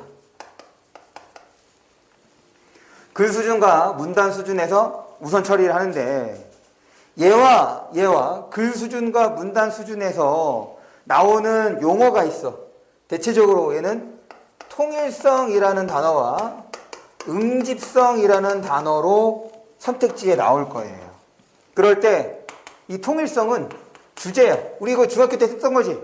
A: 글 수준과 문단 수준에서 우선 처리를 하는데 얘와 글 수준과 문단 수준에서 나오는 용어가 있어. 대체적으로 얘는 통일성이라는 단어와 응집성이라는 단어로 선택지에 나올 거예요. 그럴 때 이 통일성은 주제야. 우리 이거 중학교 때 썼던 거지.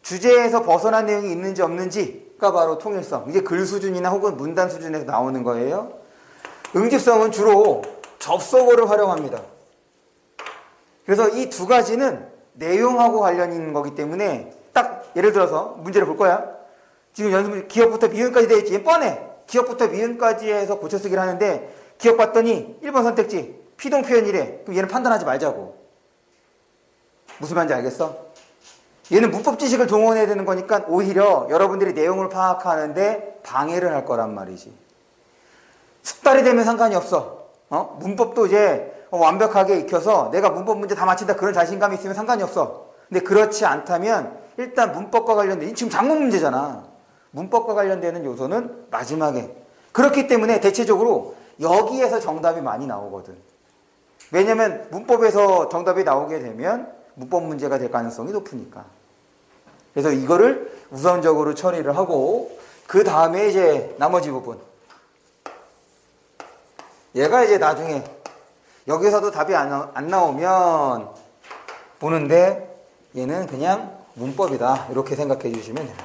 A: 주제에서 벗어난 내용이 있는지 없는지가 바로 통일성. 이게 글 수준이나 혹은 문단 수준에서 나오는 거예요. 응집성은 주로 접속어를 활용합니다. 그래서 이 두 가지는 내용하고 관련이 있는 거기 때문에 딱 예를 들어서 문제를 볼 거야. 지금 연습 기억부터 미음까지 되어 있지. 뻔해. 기억부터 미음까지 해서 고쳐쓰기를 하는데 기억 봤더니 1번 선택지 피동 표현이래. 그럼 얘는 판단하지 말자고. 무슨 말인지 알겠어? 얘는 문법 지식을 동원해야 되는 거니까 오히려 여러분들이 내용을 파악하는데 방해를 할 거란 말이지. 숙달이 되면 상관이 없어. 문법도 이제 완벽하게 익혀서 내가 문법 문제 다 맞힌다 그런 자신감이 있으면 상관이 없어. 근데 그렇지 않다면 일단 문법과 관련된 지금 작문 문제잖아. 문법과 관련되는 요소는 마지막에. 그렇기 때문에 대체적으로 여기에서 정답이 많이 나오거든. 왜냐면 문법에서 정답이 나오게 되면 문법 문제가 될 가능성이 높으니까. 그래서 이거를 우선적으로 처리를 하고 그 다음에 이제 나머지 부분. 얘가 이제 나중에 여기서도 답이 안 나오면 보는데 얘는 그냥 문법이다. 이렇게 생각해 주시면 됩니다.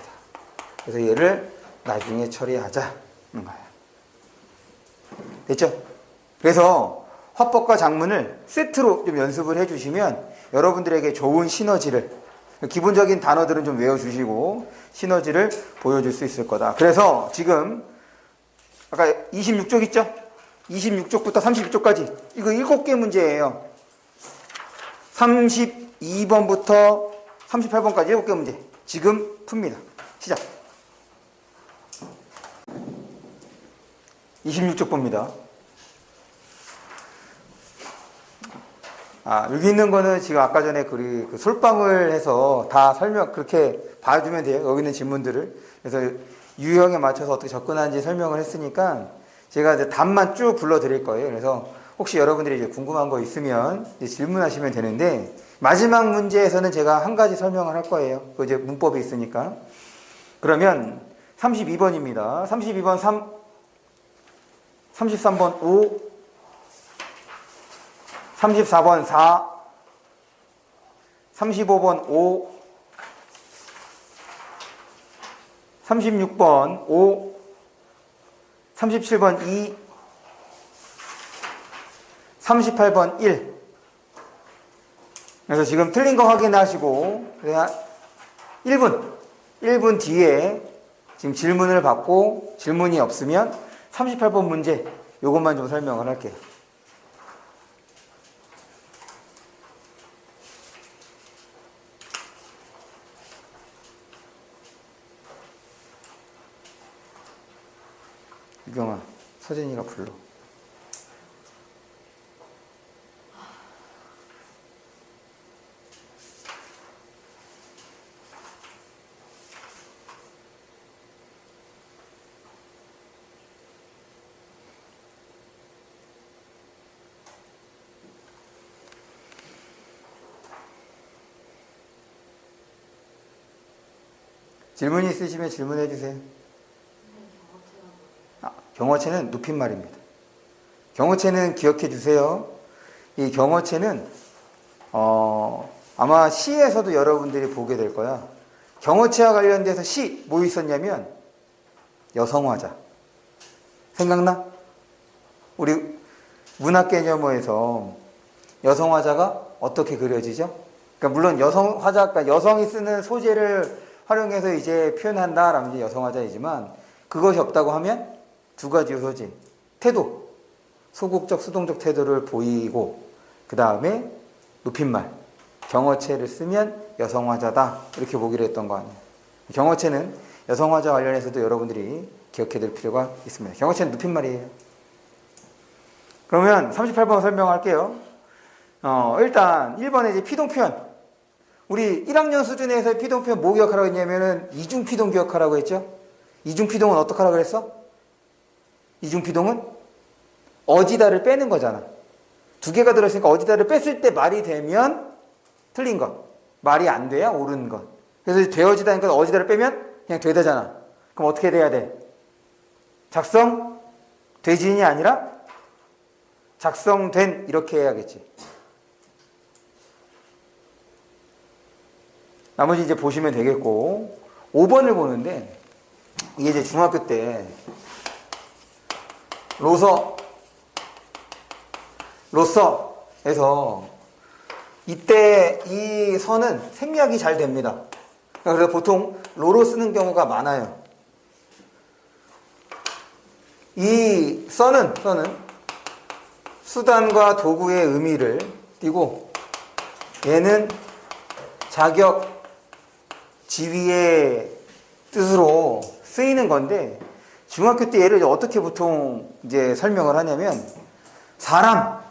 A: 그래서 얘를 나중에 처리하자는 거예요. 됐죠? 그래서 화법과 작문을 세트로 좀 연습을 해 주시면 여러분들에게 좋은 시너지를, 기본적인 단어들은 좀 외워주시고 시너지를 보여줄 수 있을 거다. 그래서 지금 아까 26쪽 있죠? 26쪽부터 32쪽까지 이거 7개 문제예요. 32번부터 38번까지 7개 문제 지금 풉니다. 시작. 26쪽 봅니다. 여기 있는 거는 지금 아까 전에 그 솔방울 해서 다 그렇게 봐주면 돼요. 여기 있는 질문들을. 그래서 유형에 맞춰서 어떻게 접근하는지 설명을 했으니까 제가 이제 답만 쭉 불러드릴 거예요. 그래서 혹시 여러분들이 이제 궁금한 거 있으면 이제 질문하시면 되는데 마지막 문제에서는 제가 한 가지 설명을 할 거예요. 그 이제 문법이 있으니까. 그러면 32번입니다. 32번 33번 5, 34번 4, 35번 5, 36번 5, 37번 2, 38번 1. 그래서 지금 틀린 거 확인하시고 1분 뒤에 지금 질문을 받고 질문이 없으면 38번 문제 요것만 좀 설명을 할게요. 유경아, 서진이가 불러. 질문이 있으시면 질문해 주세요. 경어체는 높임말입니다. 경어체는 기억해 주세요. 이 경어체는 아마 시에서도 여러분들이 보게 될 거야. 경어체와 관련돼서 시 뭐 있었냐면 여성화자. 생각나? 우리 문학개념어에서 여성화자가 어떻게 그려지죠? 그러니까 물론 여성화자, 그러니까 여성이 쓰는 소재를 활용해서 이제 표현한다라면 이제 여성화자이지만 그것이 없다고 하면 두 가지 소재. 태도. 소극적, 수동적 태도를 보이고 그 다음에 높임말. 경어체를 쓰면 여성화자다. 이렇게 보기로 했던 거 아니에요. 경어체는 여성화자 관련해서도 여러분들이 기억해야 될 필요가 있습니다. 경어체는 높임말이에요. 그러면 38번 설명할게요. 일단 1번에 이제 피동표현. 우리 1학년 수준에서 피동표현 뭐 기억하라고 했냐면은 이중피동 기억하라고 했죠? 이중피동은 어떻게 하라고 그랬어? 이중피동은 어지다를 빼는 거잖아. 두 개가 들어있으니까 어지다를 뺐을 때 말이 되면 틀린 것. 말이 안 돼야 옳은 것. 그래서 되어지다니까 어지다를 빼면 그냥 되다잖아. 그럼 어떻게 돼야 돼? 작성 되진이 아니라 작성된 이렇게 해야겠지. 나머지 이제 보시면 되겠고 5번을 보는데 이게 이제 중학교 때 로서에서 이때 이 서는 생략이 잘 됩니다. 그래서 보통 로로 쓰는 경우가 많아요. 이 써는 수단과 도구의 의미를 띠고 얘는 자격, 지위의 뜻으로 쓰이는 건데 중학교 때 얘를 어떻게 보통 이제 설명을 하냐면 사람,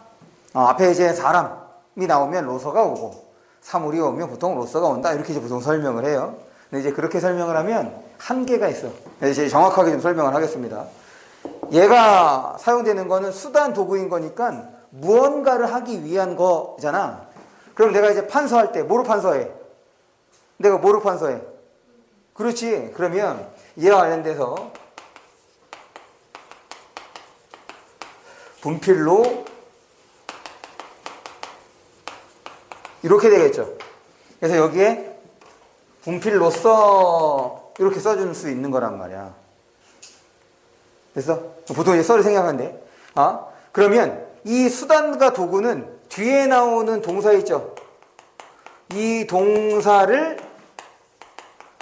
A: 앞에 이제 사람이 나오면 로서가 오고 사물이 오면 보통 로서가 온다 이렇게 이제 보통 설명을 해요. 근데 이제 그렇게 설명을 하면 한계가 있어. 그래서 이제 정확하게 좀 설명을 하겠습니다. 얘가 사용되는 거는 수단 도구인 거니까 무언가를 하기 위한 거잖아. 그럼 내가 이제 판서할 때 뭐로 판서해? 내가 뭐로 판서해? 그렇지. 그러면 얘와 관련돼서 분필로 이렇게 되겠죠. 그래서 여기에 분필로써 이렇게 써줄 수 있는 거란 말이야. 됐어? 보통 이제 써를 생각하는데 그러면 이 수단과 도구는 뒤에 나오는 동사 있죠? 이 동사를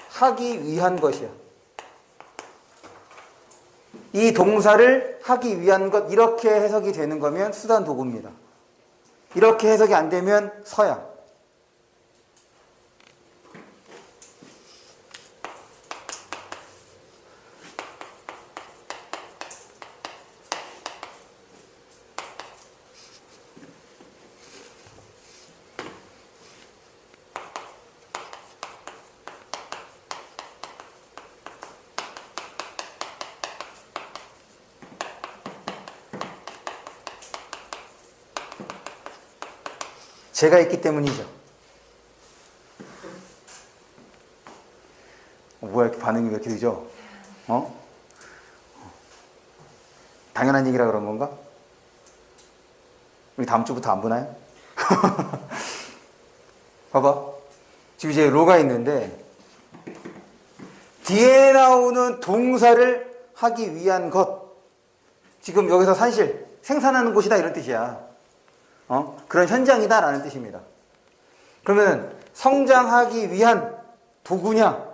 A: 하기 위한 것이야. 이 동사를 하기 위한 것 이렇게 해석이 되는 거면 수단 도구입니다. 이렇게 해석이 안 되면 서야. 제가 있기 때문이죠. 뭐야, 이렇게 반응이 왜 이렇게 늦어? 당연한 얘기라 그런 건가? 우리 다음 주부터 안 보나요? 봐봐. 지금 이제 로가 있는데 뒤에 나오는 동사를 하기 위한 것. 지금 여기서 산실, 생산하는 곳이다 이런 뜻이야. 그런 현장이다라는 뜻입니다. 그러면 성장하기 위한 도구냐?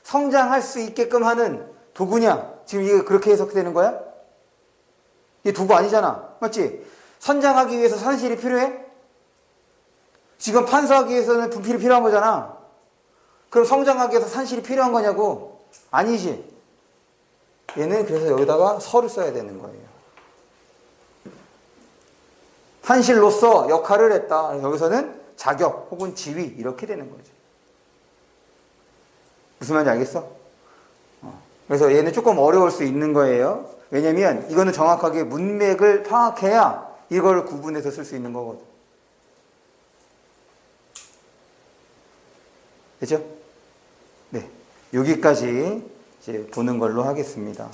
A: 성장할 수 있게끔 하는 도구냐? 지금 이게 그렇게 해석되는 거야? 이게 도구 아니잖아. 맞지? 선장하기 위해서 산실이 필요해? 지금 판서하기 위해서는 분필이 필요한 거잖아. 그럼 성장하기 위해서 산실이 필요한 거냐고? 아니지. 얘는 그래서 여기다가 서를 써야 되는 거예요. 산실로서 역할을 했다. 여기서는 자격 혹은 지위 이렇게 되는 거죠. 무슨 말인지 알겠어? 그래서 얘는 조금 어려울 수 있는 거예요. 왜냐면 이거는 정확하게 문맥을 파악해야 이걸 구분해서 쓸 수 있는 거거든. 됐죠? 네. 여기까지 이제 보는 걸로 하겠습니다.